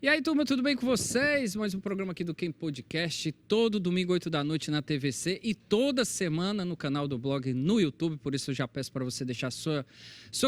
E aí, turma, tudo bem com vocês? Mais um programa aqui do Quem Podcast, todo domingo, 8 da noite na TVC e toda semana no canal do blog no YouTube. Por isso eu já peço para você deixar sua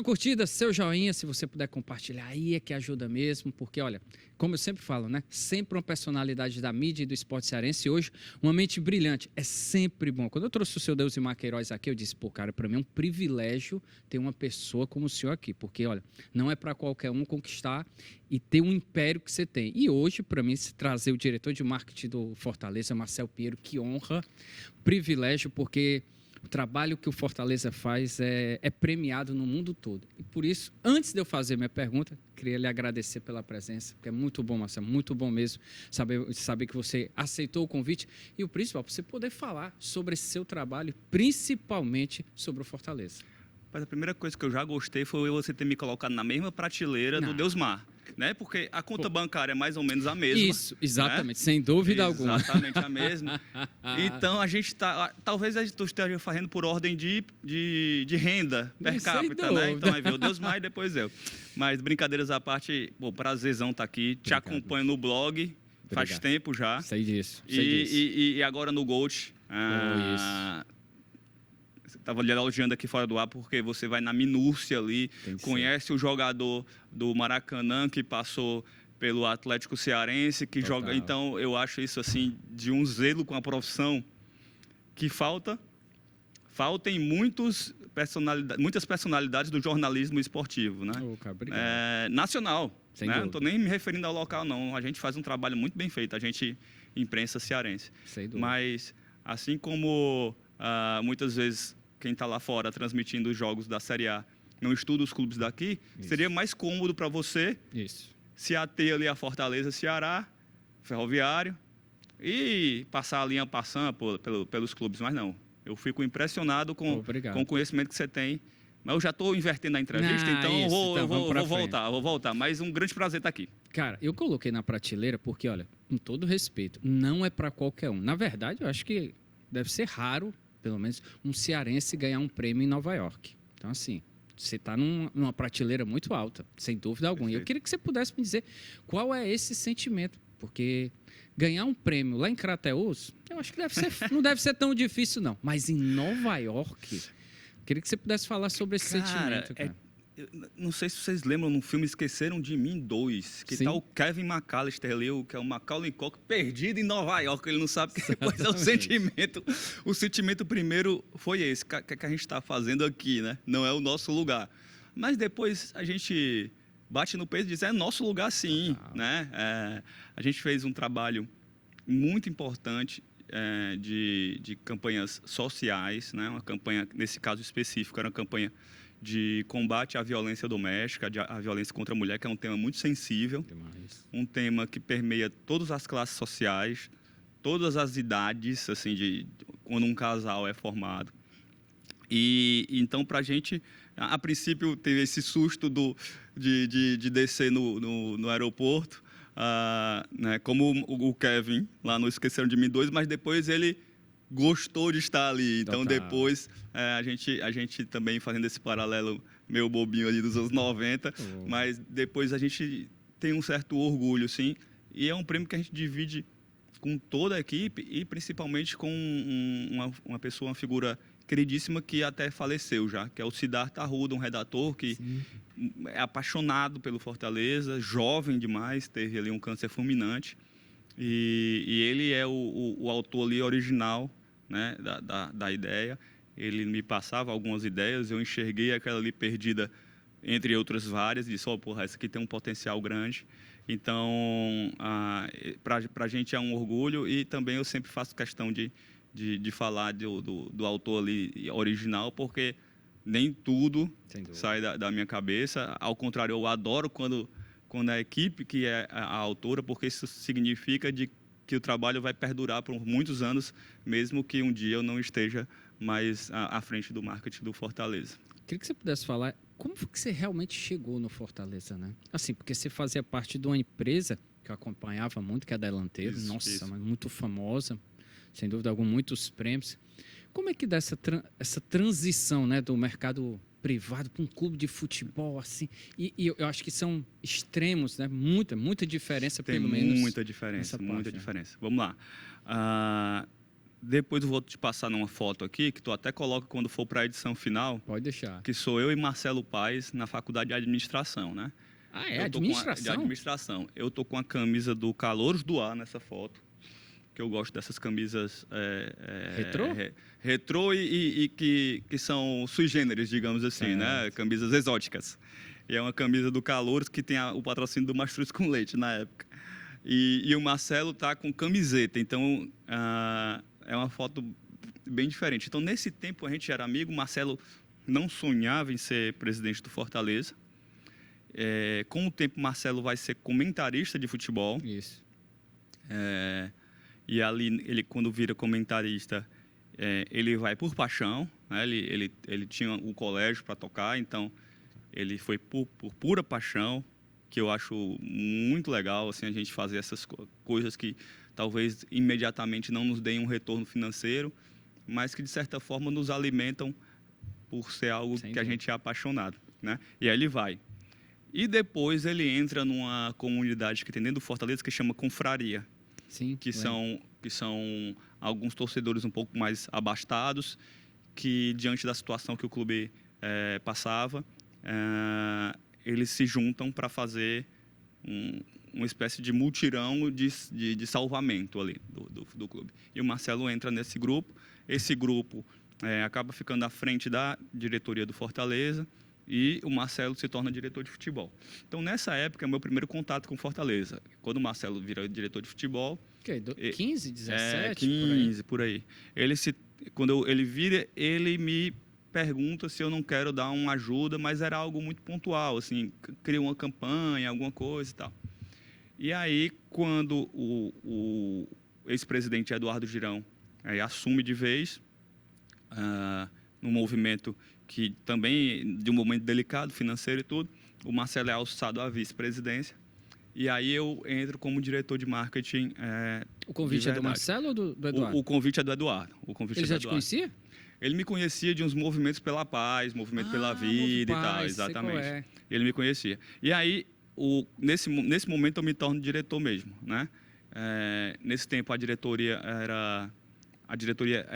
curtida, seu joinha, se você puder compartilhar aí é que ajuda mesmo, porque olha, como eu sempre falo, né? Sempre uma personalidade da mídia e do esporte cearense, e hoje uma mente brilhante, é sempre bom. Quando eu trouxe o seu Deusimar Queiroz aqui, eu disse, pô, cara, para mim é um privilégio ter uma pessoa como o senhor aqui, porque olha, não é para qualquer um conquistar e ter um império que você tem. E hoje, para mim, se trazer o diretor de marketing do Fortaleza, Marcel Pinheiro, que honra, privilégio, porque o trabalho que o Fortaleza faz é premiado no mundo todo. E por isso, antes de eu fazer minha pergunta, queria lhe agradecer pela presença, porque é muito bom, Marcelo, muito bom mesmo saber que você aceitou o convite e o principal, para você poder falar sobre esse seu trabalho, principalmente sobre o Fortaleza. Mas a primeira coisa que eu já gostei foi você ter me colocado na mesma prateleira do Deusmar, né? Porque a conta bancária é mais ou menos a mesma. Isso, exatamente, né? Sem dúvida alguma. Exatamente a mesma. Então, a gente está... Talvez a gente esteja fazendo por ordem de renda per capita, né? Então, aí veio o Deusmar e depois eu. Mas, brincadeiras à parte, pô, prazerzão estar aqui. Te acompanho no blog, faz tempo já. Sei disso. E agora no Gold. Isso. Estava lhe elogiando aqui fora do ar porque você vai na minúcia ali, conhece o jogador do Maracanã que passou pelo Atlético Cearense, que joga. Então, eu acho isso assim de um zelo com a profissão que falta em muitas personalidades do jornalismo esportivo, né? Nacional. Né? Não estou nem me referindo ao local, não. A gente faz um trabalho muito bem feito, a gente, imprensa cearense. Mas, assim como muitas vezes quem está lá fora transmitindo os jogos da Série A não estuda os clubes daqui, seria mais cômodo para você se ater ali a Fortaleza, Ceará, Ferroviário e passar a linha passando pelos clubes. Mas não, eu fico impressionado com o conhecimento que você tem. Mas eu já estou invertendo a entrevista, então eu vou voltar. Mas um grande prazer estar aqui. Cara, eu coloquei na prateleira porque, olha, com todo respeito, não é para qualquer um. Na verdade, eu acho que deve ser raro, pelo menos, um cearense ganhar um prêmio em Nova York. Então, assim, você está numa prateleira muito alta, sem dúvida alguma. E eu queria que você pudesse me dizer qual é esse sentimento, porque ganhar um prêmio lá em Crateús, eu acho que não deve ser tão difícil, não. Mas em Nova York, eu queria que você pudesse falar sobre esse sentimento, cara. Não sei se vocês lembram no filme Esqueceram de Mim 2, que tá o Kevin McAllister ali, que é o Macaulay Culkin, perdido em Nova York. Ele não sabe que depois é o sentimento. O sentimento primeiro foi esse, que a gente está fazendo aqui, né? Não é o nosso lugar. Mas depois a gente bate no peito e diz, é nosso lugar sim, né? A gente fez um trabalho muito importante de campanhas sociais, né? Uma campanha, nesse caso específico, era uma campanha de combate à violência doméstica, à violência contra a mulher, que é um tema muito sensível, um tema que permeia todas as classes sociais, todas as idades, assim, quando um casal é formado. E então, para a gente, a princípio, teve esse susto de descer no aeroporto, né, como o Kevin, lá no Esqueceram de Mim 2, mas depois ele gostou de estar ali. Então, depois, a gente também fazendo esse paralelo meio bobinho ali dos anos 90, mas depois a gente tem um certo orgulho, sim. E é um prêmio que a gente divide com toda a equipe e principalmente com uma pessoa, uma figura queridíssima que até faleceu já, que é o Siddhartha Arruda, um redator que é apaixonado pelo Fortaleza, jovem demais, teve ali um câncer fulminante. E ele é o autor ali original, né, da ideia. Ele me passava algumas ideias, eu enxerguei aquela ali perdida entre outras várias e disse, porra, essa aqui tem um potencial grande. Então, para a gente é um orgulho e também eu sempre faço questão de falar do autor ali original, porque nem tudo sai da minha cabeça. Ao contrário, eu adoro quando a equipe que é a autora, porque isso significa que o trabalho vai perdurar por muitos anos, mesmo que um dia eu não esteja mais à frente do marketing do Fortaleza. Queria que você pudesse falar como foi que você realmente chegou no Fortaleza, né? Assim, porque você fazia parte de uma empresa que eu acompanhava muito, que é a Delanteiro, mas muito famosa, sem dúvida alguma, muitos prêmios. Como é que dá essa transição, né, do mercado privado para um clube de futebol, assim. E eu acho que são extremos, né? Muita diferença, Tem pelo menos. muita diferença, muita né? diferença. Vamos lá. Depois eu vou te passar numa foto aqui, que tu até coloca quando for para a edição final. Pode deixar. Que sou eu e Marcelo Paes na faculdade de administração, né? Ah, é? Administração? De administração. Eu tô com a camisa do Calouros do Ar nessa foto, que eu gosto dessas camisas... Retrô? Retrô e que são sui generis, digamos assim, né? Camisas exóticas. E é uma camisa do Calouros que tem o patrocínio do Mastruz com Leite na época. E o Marcelo tá com camiseta, então é uma foto bem diferente. Então, nesse tempo, a gente era amigo, o Marcelo não sonhava em ser presidente do Fortaleza. Com o tempo, Marcelo vai ser comentarista de futebol. Isso. E ali, ele quando vira comentarista, ele vai por paixão, né? Ele tinha o colégio para tocar, então ele foi por pura paixão, que eu acho muito legal, assim, a gente fazer essas coisas que talvez imediatamente não nos deem um retorno financeiro, mas que de certa forma nos alimentam por ser algo que a gente é apaixonado, né? E aí ele vai. E depois ele entra numa comunidade que tem dentro do Fortaleza que chama Confraria. Sim, que são alguns torcedores um pouco mais abastados, que diante da situação que o clube passava, eles se juntam para fazer uma espécie de mutirão de salvamento ali do clube. E o Marcelo entra nesse grupo. Esse grupo acaba ficando à frente da diretoria do Fortaleza e o Marcelo se torna diretor de futebol. Então, nessa época, é o meu primeiro contato com Fortaleza. Quando o Marcelo vira diretor de futebol... 15, 17? 15, por aí. Quando ele vira, ele me pergunta se eu não quero dar uma ajuda, mas era algo muito pontual, assim, cria uma campanha, alguma coisa e tal. E aí, quando o ex-presidente Eduardo Girão assume de vez, num movimento que também, de um momento delicado, financeiro e tudo, o Marcelo é alçado à vice-presidência, e aí eu entro como diretor de marketing. O convite é do Marcelo ou do Eduardo? O convite é do Eduardo. Ele já te conhecia? Ele me conhecia de uns movimentos pela paz, movimento pela vida e tal, exatamente. Ele me conhecia. E aí, nesse momento, eu me torno diretor mesmo, né? Nesse tempo, a diretoria era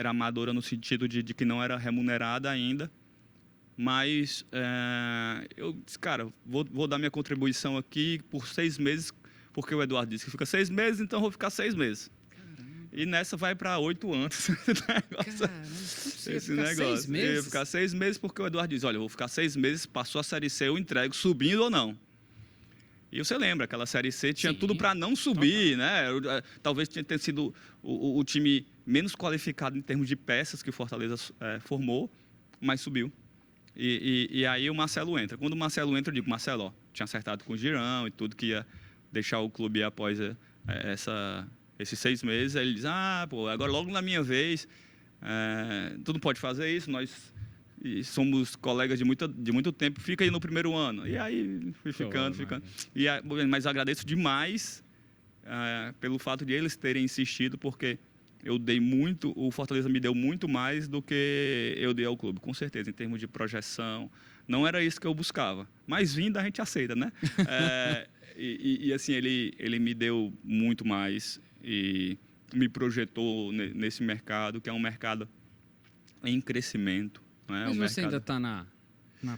amadora no sentido de que não era remunerada ainda, mas eu disse, cara, vou dar minha contribuição aqui por 6 meses, porque o Eduardo disse que fica 6 meses, então eu vou ficar 6 meses. E nessa vai para 8 anos. Esse negócio. 6 meses? Eu ia ficar 6 meses porque o Eduardo diz, olha, eu vou ficar 6 meses, passou a Série C, eu entrego, subindo ou não. E você lembra, aquela Série C tinha tudo para não subir, né? Talvez tenha sido o time menos qualificado em termos de peças que o Fortaleza formou, mas subiu. E aí o Marcelo entra. Quando o Marcelo entra, eu digo, Marcelo, ó, tinha acertado com o Girão e tudo, que ia deixar o clube após esses 6 meses. Aí ele diz, agora logo na minha vez, tu não pode fazer isso, nós somos colegas de muito tempo, fica aí no primeiro ano. E aí fui ficando. Mas agradeço demais pelo fato de eles terem insistido, porque eu dei muito, o Fortaleza me deu muito mais do que eu dei ao clube, com certeza, em termos de projeção. Não era isso que eu buscava, mas vindo a gente aceita, né? Assim, ele me deu muito mais e me projetou nesse mercado, que é um mercado em crescimento. Né? Mas você ainda está na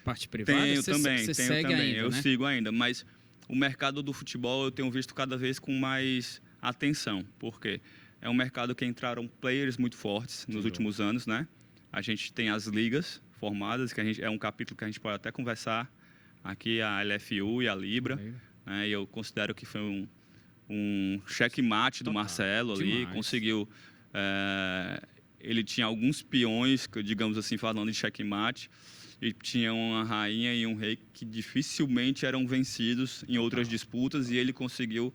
parte privada? Tenho também. Ainda, eu né? sigo ainda, mas o mercado do futebol eu tenho visto cada vez com mais atenção, porque é um mercado que entraram players muito fortes nos últimos anos, né? A gente tem as ligas formadas, que é um capítulo que a gente pode até conversar aqui, a LFU e a Libra, né? E eu considero que foi um checkmate do Marcelo ali, demais. conseguiu... ele tinha alguns peões, digamos assim, falando de checkmate, e tinha uma rainha e um rei que dificilmente eram vencidos em outras disputas, e ele conseguiu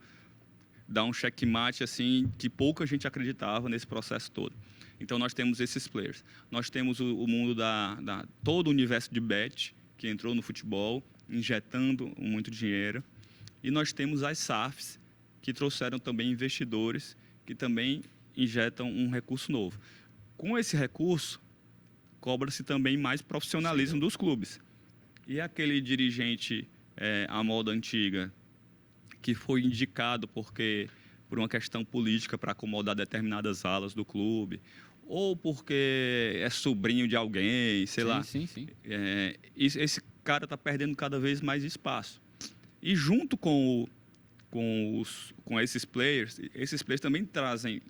dar um checkmate assim que pouca gente acreditava nesse processo todo. Então nós temos esses players. Nós temos o mundo todo o universo de bet que entrou no futebol, injetando muito dinheiro, e nós temos as SAFs que trouxeram também investidores que também injetam um recurso novo. Com esse recurso, cobra-se também mais profissionalismo dos clubes. E aquele dirigente à moda antiga, que foi indicado por uma questão política para acomodar determinadas alas do clube, ou porque é sobrinho de alguém, sei lá. Sim, sim. Esse cara está perdendo cada vez mais espaço. E junto com esses players também trazem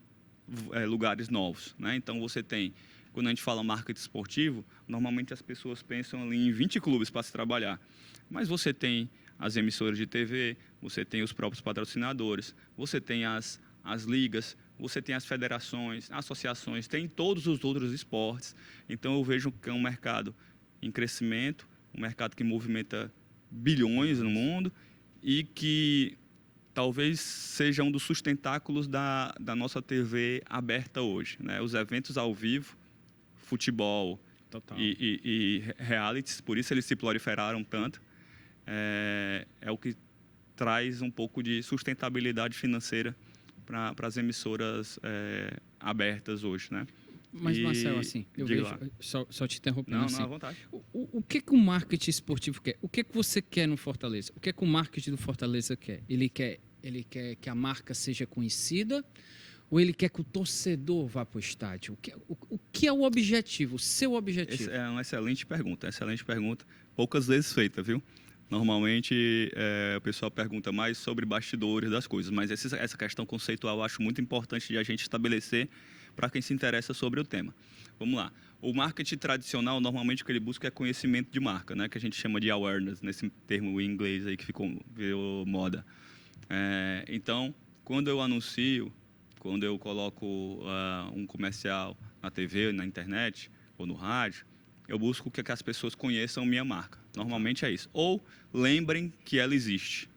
lugares novos, né? Então você tem, quando a gente fala marketing esportivo, normalmente as pessoas pensam ali em 20 clubes para se trabalhar. Mas você tem as emissoras de TV, você tem os próprios patrocinadores, você tem as ligas, você tem as federações, associações, tem todos os outros esportes. Então eu vejo que é um mercado em crescimento, um mercado que movimenta bilhões no mundo e que talvez seja um dos sustentáculos da nossa TV aberta hoje, né? Os eventos ao vivo, futebol e realities, por isso eles se proliferaram tanto, é o que traz um pouco de sustentabilidade financeira para as emissoras abertas hoje, né? Mas, Marcelo, assim, eu vejo, só te interrompendo. Não, assim, à vontade. O que o marketing esportivo quer? O que você quer no Fortaleza? O que o marketing do Fortaleza quer? Ele quer que a marca seja conhecida ou ele quer que o torcedor vá para o estádio? O que é o objetivo, o seu objetivo? Essa é uma excelente pergunta, poucas vezes feita, viu? Normalmente o pessoal pergunta mais sobre bastidores das coisas, mas essa questão conceitual eu acho muito importante de a gente estabelecer para quem se interessa sobre o tema. Vamos lá. O marketing tradicional, normalmente o que ele busca é conhecimento de marca, né? Que a gente chama de awareness, nesse termo em inglês aí que virou moda. Então, quando eu anuncio, quando eu coloco um comercial na TV, na internet ou no rádio, eu busco que as pessoas conheçam minha marca. Normalmente é isso. Ou lembrem que ela existe.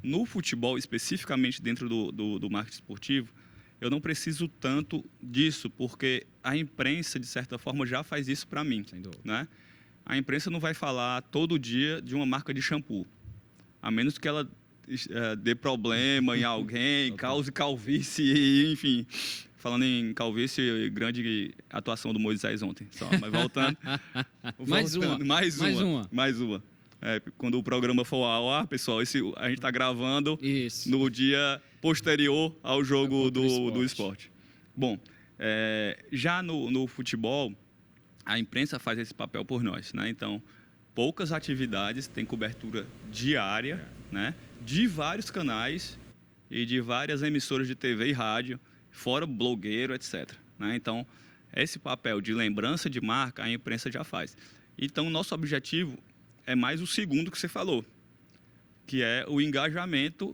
No futebol, especificamente dentro do marketing esportivo, eu não preciso tanto disso, porque a imprensa, de certa forma, já faz isso para mim. Sem dúvida. Né? A imprensa não vai falar todo dia de uma marca de shampoo, a menos que ela dê problema em alguém, cause calvície, enfim. Falando em calvície, grande atuação do Moisés ontem. Mas voltando. Mais uma. Quando o programa for ao ar, pessoal, a gente está gravando no dia posterior ao jogo do esporte. Bom, já no futebol, a imprensa faz esse papel por nós, né? Então, poucas atividades têm cobertura diária, né? De vários canais e de várias emissoras de TV e rádio, fora blogueiro, etc. Né? Então, esse papel de lembrança de marca, a imprensa já faz. Então, o nosso objetivo é mais o segundo que você falou, que é o engajamento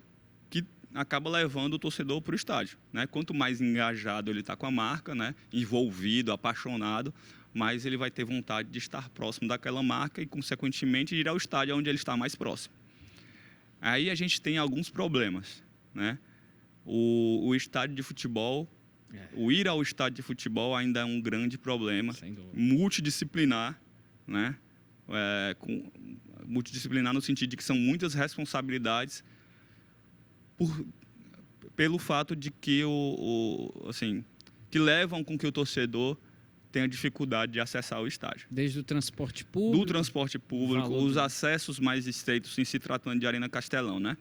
que acaba levando o torcedor para o estádio. Né? Quanto mais engajado ele está com a marca, né? Envolvido, apaixonado, mais ele vai ter vontade de estar próximo daquela marca e, consequentemente, ir ao estádio onde ele está mais próximo. Aí a gente tem alguns problemas, né? O estádio de futebol, o ir ao estádio de futebol ainda é um grande problema, multidisciplinar, né? Multidisciplinar no sentido de que são muitas responsabilidades pelo fato de que que levam com que o torcedor tenha dificuldade de acessar o estádio. Desde o transporte público. Do transporte público, os acessos mais estreitos, em se tratando de Arena Castelão, né?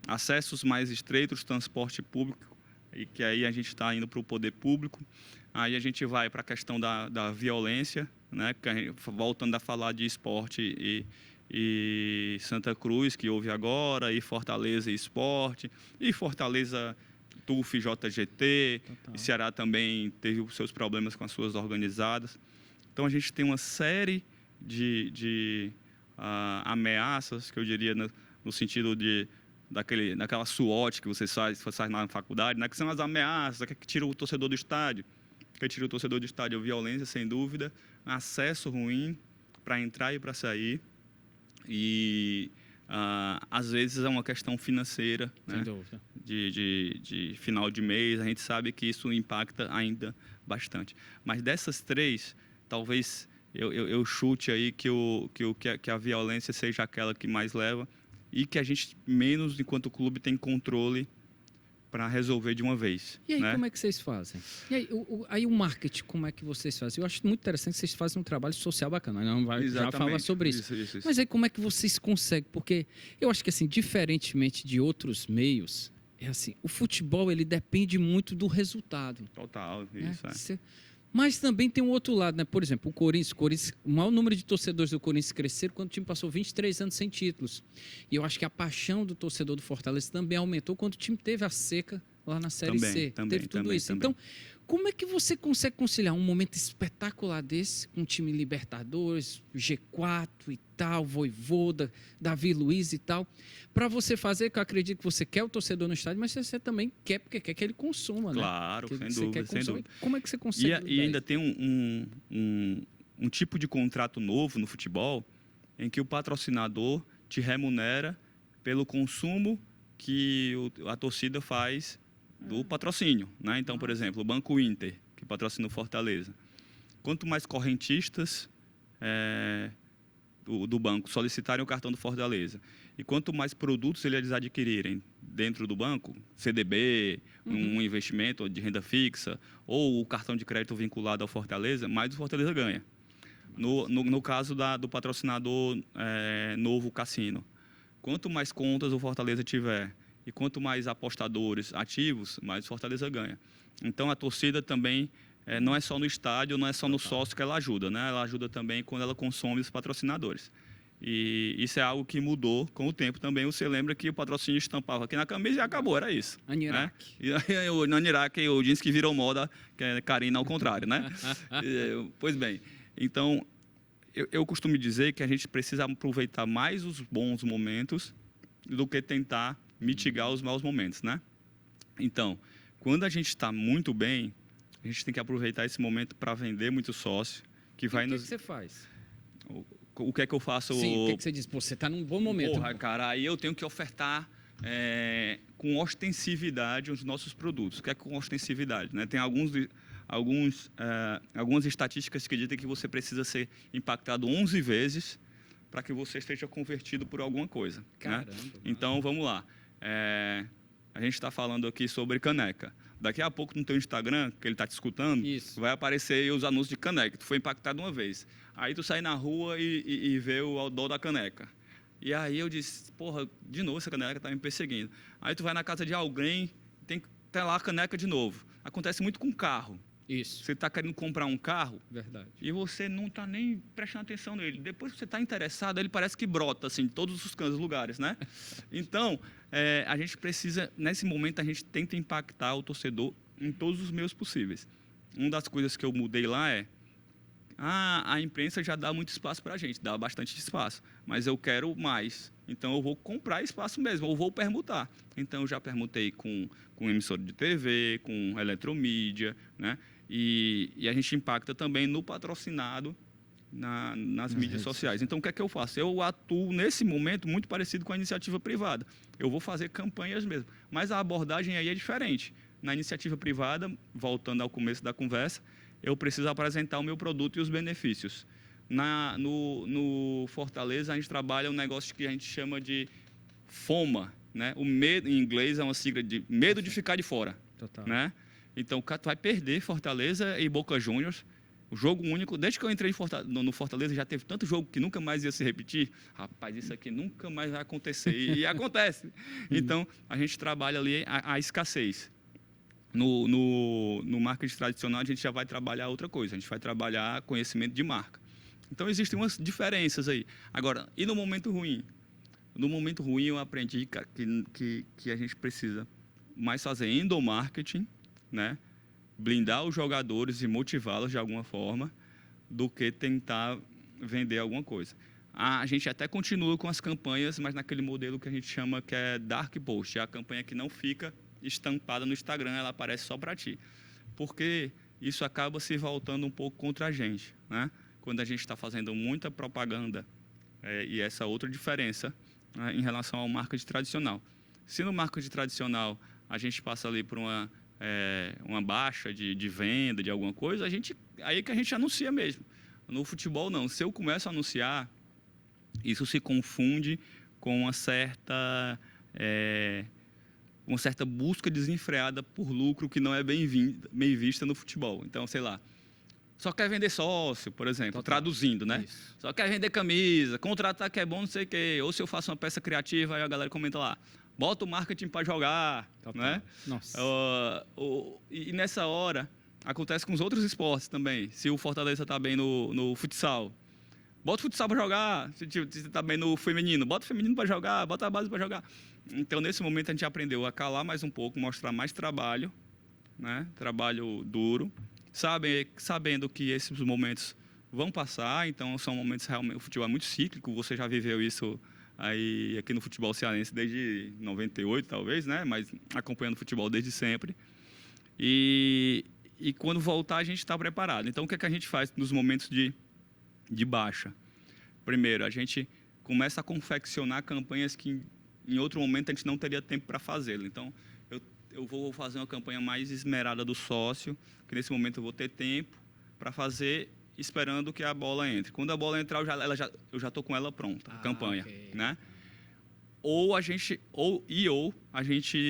Acessos mais estreitos, transporte público, e que aí a gente está indo para o poder público. Aí a gente vai para a questão da violência, né? Voltando a falar de esporte e Santa Cruz, que houve agora, e Fortaleza e Esporte, e Fortaleza TUF, JGT, e Ceará também teve os seus problemas com as suas organizadas. Então a gente tem uma série de ameaças, que eu diria no sentido daquela SWOT que você faz na faculdade, né? Que são as ameaças, que tira o torcedor do estádio. Que tira o torcedor do estádio, a violência, sem dúvida, acesso ruim para entrar e para sair. E às vezes é uma questão financeira, né? De final de mês, a gente sabe que isso impacta ainda bastante. Mas dessas três, talvez eu chute aí que a violência seja aquela que mais leva e que a gente menos, enquanto clube, tem controle para resolver de uma vez. E aí, né? como é que vocês fazem? E aí, o marketing, como é que vocês fazem? Eu acho muito interessante que vocês fazem um trabalho social bacana. Não vai já falar sobre isso. Isso. Mas aí, como é que vocês conseguem? Porque eu acho que, assim, diferentemente de outros meios, é assim, o futebol, ele depende muito do resultado. Total, Né? isso. Mas também tem um outro lado, né? Por exemplo, o Corinthians, o maior número de torcedores do Corinthians cresceram quando o time passou 23 anos sem títulos. E eu acho que a paixão do torcedor do Fortaleza também aumentou quando o time teve a seca lá na Série C. Teve tudo isso. Então, como é que você consegue conciliar um momento espetacular desse, com um time Libertadores, G4 e tal, Vojvoda, Davi Luiz e tal, para você fazer, que eu acredito que você quer o torcedor no estádio, mas você também quer, porque quer que ele consuma, né? Claro, sem dúvida. Como é que você consegue? E ainda tem um tipo de contrato novo no futebol em que o patrocinador te remunera pelo consumo que a torcida faz do patrocínio, né? Então, por exemplo, o Banco Inter, que patrocina o Fortaleza. Quanto mais correntistas do banco solicitarem o cartão do Fortaleza e quanto mais produtos eles adquirirem dentro do banco, CDB, um investimento de renda fixa ou o cartão de crédito vinculado ao Fortaleza, mais o Fortaleza ganha. No caso do patrocinador novo Cassino, quanto mais contas o Fortaleza tiver e quanto mais apostadores ativos, mais o Fortaleza ganha. Então, a torcida também não é só no estádio, não é só no sócio que ela ajuda, né? Ela ajuda também quando ela consome os patrocinadores. E isso é algo que mudou com o tempo também. Você lembra que o patrocínio estampava aqui na camisa e acabou, era isso. Anirac. Né? E o Anirac, o jeans que virou moda, que é Karina ao contrário, né? Pois bem, então, eu costumo dizer que a gente precisa aproveitar mais os bons momentos do que tentar mitigar os maus momentos, né? Então, quando a gente está muito bem, a gente tem que aproveitar esse momento para vender muito sócio. Que vai o que você faz? O que é que eu faço? Sim, o que você diz? Pô, você está num bom momento. Porra, cara, aí eu tenho que ofertar com ostensividade os nossos produtos. O que é com ostensividade? Né? Tem algumas estatísticas que dizem que você precisa ser impactado 11 vezes para que você esteja convertido por alguma coisa. Caramba, né? Então, vamos lá. A gente está falando aqui sobre caneca. Daqui a pouco no teu Instagram, que ele está te escutando, vai aparecer aí os anúncios de caneca. Tu foi impactado uma vez. Aí tu sai na rua e vê o outdoor da caneca. E aí eu disse, porra, de novo essa caneca está me perseguindo. Aí tu vai na casa de alguém, tem que ter lá a caneca de novo. Acontece muito com carro. Isso. Você está querendo comprar um carro. Verdade. E você não está nem prestando atenção nele. Depois que você está interessado, ele parece que brota assim, de todos os cantos, lugares, né? Então, a gente precisa, nesse momento, a gente tenta impactar o torcedor em todos os meios possíveis. Uma das coisas que eu mudei lá a imprensa já dá muito espaço para a gente, dá bastante espaço, mas eu quero mais. Então, eu vou comprar espaço mesmo, ou vou permutar. Então, eu já permutei com emissora de TV, com eletromídia, né? E a gente impacta também no patrocinado nas mídias sociais. Então, o que é que eu faço? Eu atuo, nesse momento, muito parecido com a iniciativa privada. Eu vou fazer campanhas mesmo, mas a abordagem aí é diferente. Na iniciativa privada, voltando ao começo da conversa, eu preciso apresentar o meu produto e os benefícios. No Fortaleza, a gente trabalha um negócio que a gente chama de FOMA, né? O medo, em inglês, é uma sigla de medo de ficar de fora. Total. Né? Então, o cara vai perder Fortaleza e Boca Juniors. O jogo único, desde que eu entrei no Fortaleza, já teve tanto jogo que nunca mais ia se repetir. Rapaz, isso aqui nunca mais vai acontecer. E acontece. Então, a gente trabalha ali a escassez. No marketing tradicional, a gente já vai trabalhar outra coisa. A gente vai trabalhar conhecimento de marca. Então, existem umas diferenças aí. Agora, e no momento ruim? No momento ruim, eu aprendi que a gente precisa mais fazer endomarketing, né? Blindar os jogadores e motivá-los de alguma forma, do que tentar vender alguma coisa. A gente até continua com as campanhas, mas naquele modelo que a gente chama que é dark post, é a campanha que não fica estampada no Instagram, ela aparece só para ti. Porque isso acaba se voltando um pouco contra a gente, né? Quando a gente está fazendo muita propaganda, e essa outra diferença, né, em relação ao marketing tradicional. Se no marketing tradicional a gente passa ali por uma baixa de venda de alguma coisa, aí é que a gente anuncia mesmo. No futebol, não. Se eu começo a anunciar, isso se confunde com uma certa uma certa busca desenfreada por lucro que não é bem vista no futebol. Então, sei lá, só quer vender sócio, por exemplo, Total. Traduzindo, né? Isso. Só quer vender camisa, contratar que é bom, não sei o quê. Ou se eu faço uma peça criativa, aí a galera comenta lá, bota o marketing para jogar, Total. né? Nossa. E nessa hora, acontece com os outros esportes também. Se o Fortaleza está bem no futsal, bota o futsal para jogar. Se está bem no feminino, bota o feminino para jogar, bota a base para jogar. Então, nesse momento, a gente aprendeu a calar mais um pouco, mostrar mais trabalho, né? Trabalho duro, sabendo que esses momentos vão passar. Então, são momentos realmente... O futebol é muito cíclico, você já viveu isso aí aqui no futebol cearense desde 98, talvez, né? Mas acompanhando o futebol desde sempre. E quando voltar, a gente está preparado. Então, o que é que a gente faz nos momentos de baixa? Primeiro, a gente começa a confeccionar campanhas que em outro momento a gente não teria tempo para fazê-lo. Então, eu vou fazer uma campanha mais esmerada do sócio, que nesse momento eu vou ter tempo para fazer, esperando que a bola entre. Quando a bola entrar, eu já estou com ela pronta, a campanha, ok. né? Ou a gente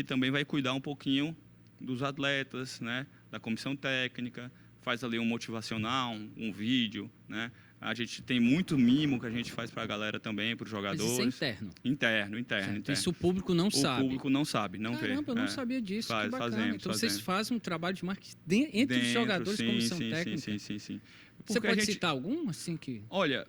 também vai cuidar um pouquinho dos atletas, né? Da comissão técnica, faz ali um motivacional, um vídeo, né? A gente tem muito mimo que a gente faz para a galera também, para os jogadores. Mas isso é interno. Interno. Isso o público não sabe. O público não sabe, não vê. Caramba, eu não sabia disso. Que bacana. Fazemos, Então, vocês fazem um trabalho de marketing entre os Dentro, jogadores e comissão técnica. Sim. Você Porque pode citar algum, assim, que... Olha,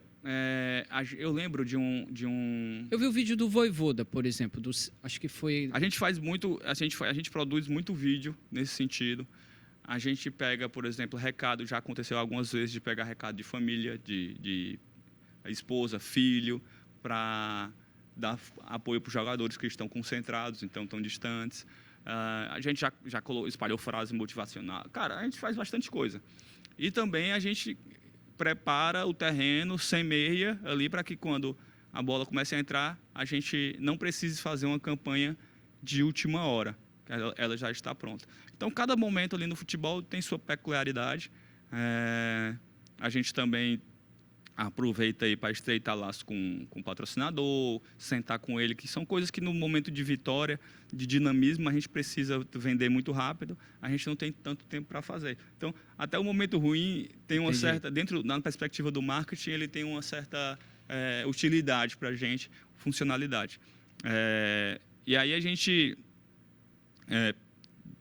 eu lembro de um... Eu vi o vídeo do Vojvoda, por exemplo, acho que foi... A gente faz muito, a gente produz muito vídeo nesse sentido. A gente pega, por exemplo, recado, já aconteceu algumas vezes de pegar recado de família, de esposa, filho, para dar apoio para os jogadores que estão concentrados, então estão distantes. A gente já espalhou frase motivacional. Cara, a gente faz bastante coisa. E também a gente prepara o terreno sem meia ali para que quando a bola comece a entrar, a gente não precise fazer uma campanha de última hora. Ela já está pronta. Então, cada momento ali no futebol tem sua peculiaridade. A gente também aproveita aí para estreitar laço com o patrocinador, sentar com ele, que são coisas que no momento de vitória, de dinamismo, a gente precisa vender muito rápido, a gente não tem tanto tempo para fazer. Então, até o momento ruim tem uma certa, na perspectiva do marketing, ele tem uma certa utilidade para a gente, funcionalidade. E aí a gente...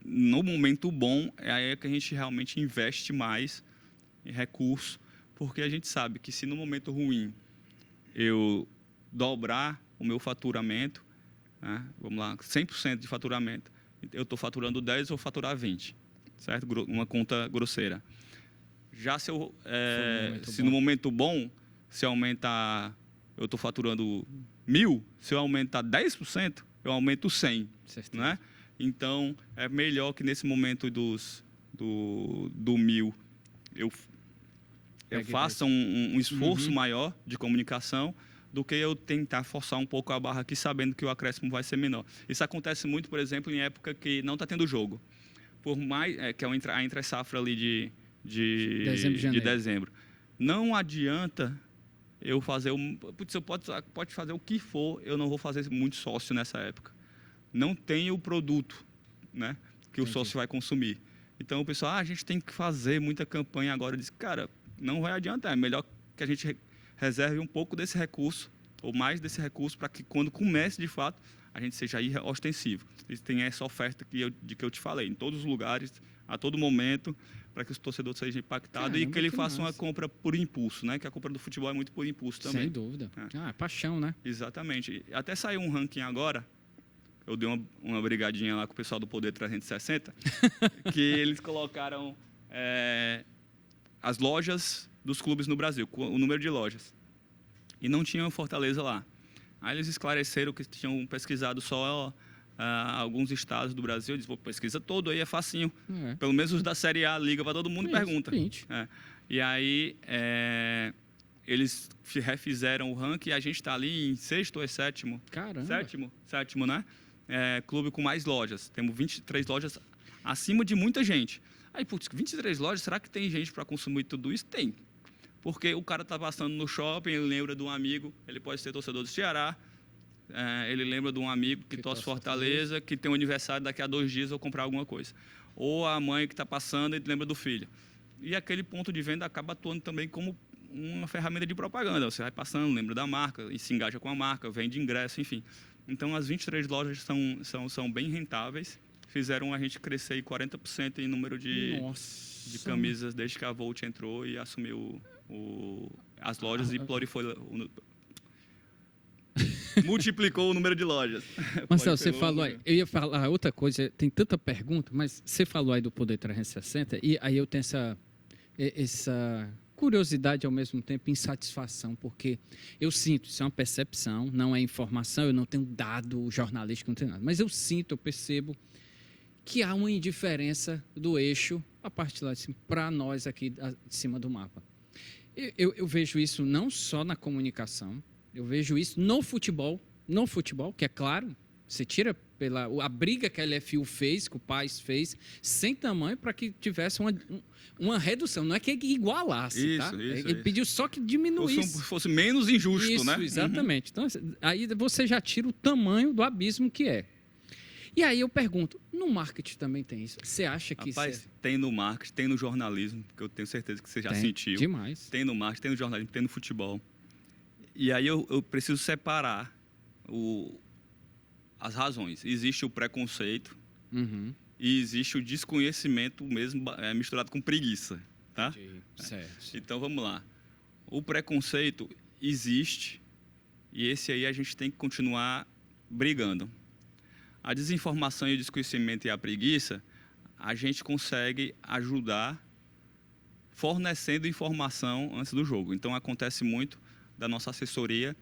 no momento bom, é aí que a gente realmente investe mais em recursos, porque a gente sabe que se no momento ruim eu dobrar o meu faturamento, né, vamos lá, 100% de faturamento, eu estou faturando 10, eu vou faturar 20, certo? Uma conta grosseira. Já se no momento bom, se aumentar, eu estou faturando 1.000, se eu aumentar 10%, eu aumento 100, né? Então, é melhor que nesse momento do 1.000 eu faça um esforço maior de comunicação do que eu tentar forçar um pouco a barra aqui, sabendo que o acréscimo vai ser menor. Isso acontece muito, por exemplo, em época que não está tendo jogo. Por mais que é a entre-safra ali de dezembro. Não adianta eu fazer... Você pode fazer o que for, eu não vou fazer muito sócio nessa época. Não tem o produto, né, que o sócio vai consumir. Então, o pessoal, a gente tem que fazer muita campanha agora. Eu disse, cara, não vai adiantar. É melhor que a gente reserve um pouco desse recurso, ou mais desse recurso, para que quando comece, de fato, a gente seja aí ostensivo. E tem essa oferta que eu te falei, em todos os lugares, a todo momento, para que os torcedores sejam impactados e que ele faça uma compra por impulso, né? Que a compra do futebol é muito por impulso também. Sem dúvida. É paixão, né? Exatamente. Até saiu um ranking agora, eu dei uma brigadinha lá com o pessoal do Poder 360, que eles colocaram as lojas dos clubes no Brasil, o número de lojas. E não tinha Fortaleza lá. Aí eles esclareceram que tinham pesquisado só alguns estados do Brasil. Eu disse, pesquisa todo aí, é facinho. Pelo menos os da Série A, liga para todo mundo e pergunta. E aí, eles refizeram o ranking e a gente está ali em sexto ou sétimo. Caramba! Sétimo, né? Clube com mais lojas. Temos 23 lojas acima de muita gente. Aí, putz, 23 lojas, será que tem gente para consumir tudo isso? Tem. Porque o cara está passando no shopping, ele lembra de um amigo, ele pode ser torcedor do Ceará, ele lembra de um amigo que torce Fortaleza, que tem um aniversário daqui a 2 dias, ou comprar alguma coisa. Ou a mãe que está passando e lembra do filho. E aquele ponto de venda acaba atuando também como uma ferramenta de propaganda. Você vai passando, lembra da marca, e se engaja com a marca, vende ingresso, enfim. Então, as 23 lojas são bem rentáveis. Fizeram a gente crescer aí 40% em número de camisas desde que a Volt entrou e assumiu as lojas e multiplicou o número de lojas. Marcelo, você falou aí, eu ia falar outra coisa, tem tanta pergunta, mas você falou aí do Poder 360 e aí eu tenho essa curiosidade ao mesmo tempo, insatisfação, porque eu sinto, isso é uma percepção, não é informação, eu não tenho dado jornalístico, não tenho nada, mas eu percebo que há uma indiferença do eixo, a partir lá de cima, para nós aqui de cima do mapa. Eu vejo isso não só na comunicação, eu vejo isso no futebol, que é claro, você tira a briga que a LFU fez, que o Paes fez, sem tamanho para que tivesse uma redução. Não é que igualasse, tá? Ele pediu só que diminuísse. Fosse menos injusto, isso, né? Exatamente. Então, aí você já tira o tamanho do abismo que é. E aí eu pergunto, no marketing também tem isso? Você acha que isso tem no marketing, tem no jornalismo, que eu tenho certeza que você já sentiu. Demais. Tem no marketing, tem no jornalismo, tem no futebol. E aí eu preciso separar as razões. Existe o preconceito e existe o desconhecimento mesmo misturado com preguiça, tá? Certo. Então vamos lá. O preconceito existe e esse aí a gente tem que continuar brigando. A desinformação e o desconhecimento e a preguiça, a gente consegue ajudar fornecendo informação antes do jogo. Então acontece muito da nossa assessoria.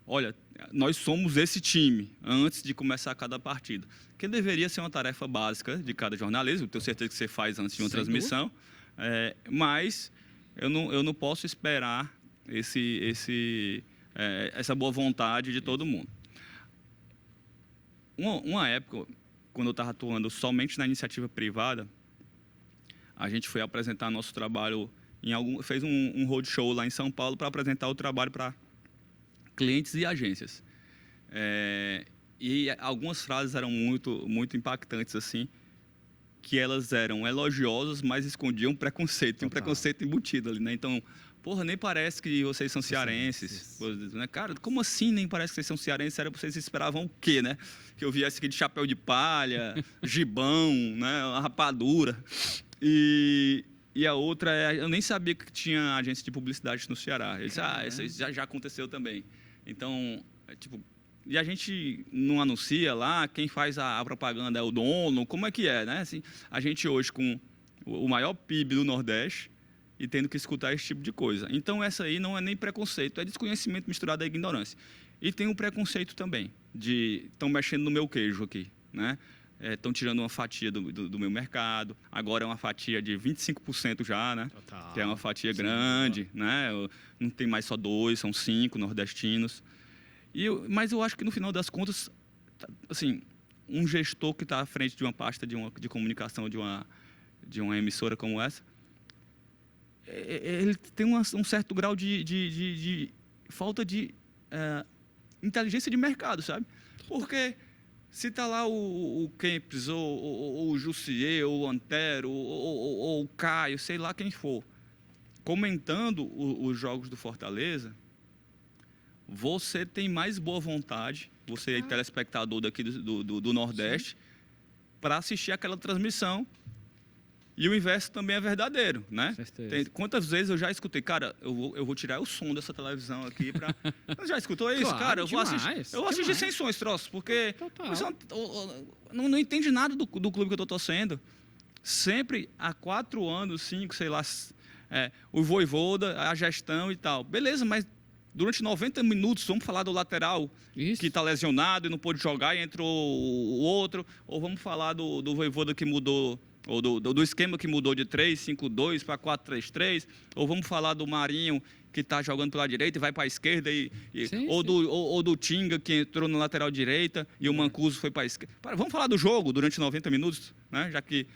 Olha, nós somos esse time antes de começar cada partida. Que deveria ser uma tarefa básica de cada jornalismo. Tenho certeza que você faz antes de uma transmissão. Mas eu não posso esperar essa boa vontade de todo mundo. Uma época, quando eu estava atuando somente na iniciativa privada, a gente foi apresentar nosso trabalho fez um roadshow lá em São Paulo para apresentar o trabalho para clientes e agências. E algumas frases eram muito, muito impactantes, assim, que elas eram elogiosas, mas escondiam preconceito. Tem um preconceito embutido ali, né? Então, porra, nem parece que vocês são cearenses. Né? Cara, como assim nem parece que vocês são cearenses? Vocês esperavam o quê, né? Que eu viesse aqui de chapéu de palha, gibão, né? Uma rapadura. E a outra eu nem sabia que tinha agência de publicidade no Ceará. Eles isso já aconteceu também. Então, e a gente não anuncia lá, quem faz a propaganda é o dono, como é que é, né? Assim, a gente hoje com o maior PIB do Nordeste e tendo que escutar esse tipo de coisa. Então, essa aí não é nem preconceito, é desconhecimento misturado à ignorância. E tem um preconceito também, estão mexendo no meu queijo aqui, né? Estão tirando uma fatia do meu mercado. Agora é uma fatia de 25% já, né? Total. Que é uma fatia grande, né? Não tem mais só 2, são 5 nordestinos. Mas eu acho que no final das contas, assim, um gestor que está à frente de uma pasta de comunicação de uma emissora como essa, ele tem um certo grau de falta de inteligência de mercado, sabe? Porque se está lá o Kempis, ou o Jussier, ou o Antero, ou o Caio, sei lá quem for, comentando os jogos do Fortaleza, você tem mais boa vontade, você é telespectador daqui do Nordeste, para assistir aquela transmissão. E o inverso também é verdadeiro, né? Quantas vezes eu já escutei, cara, eu vou tirar o som dessa televisão aqui para... Você já escutou isso? Claro, cara, eu vou assistir sem som esse troço, porque você não entende nada do clube que eu estou torcendo. Sempre há 4 anos, 5, sei lá, o Vojvoda, a gestão e tal. Beleza, mas durante 90 minutos, vamos falar do lateral que está lesionado e não pôde jogar e entrou o outro, ou vamos falar do Vojvoda que mudou... ou do esquema que mudou de 3-5-2 para 4-3-3, ou vamos falar do Marinho que está jogando pela direita e vai para a esquerda, ou do Tinga que entrou na lateral direita e o Mancuso foi para a esquerda. Vamos falar do jogo durante 90 minutos, né? Já que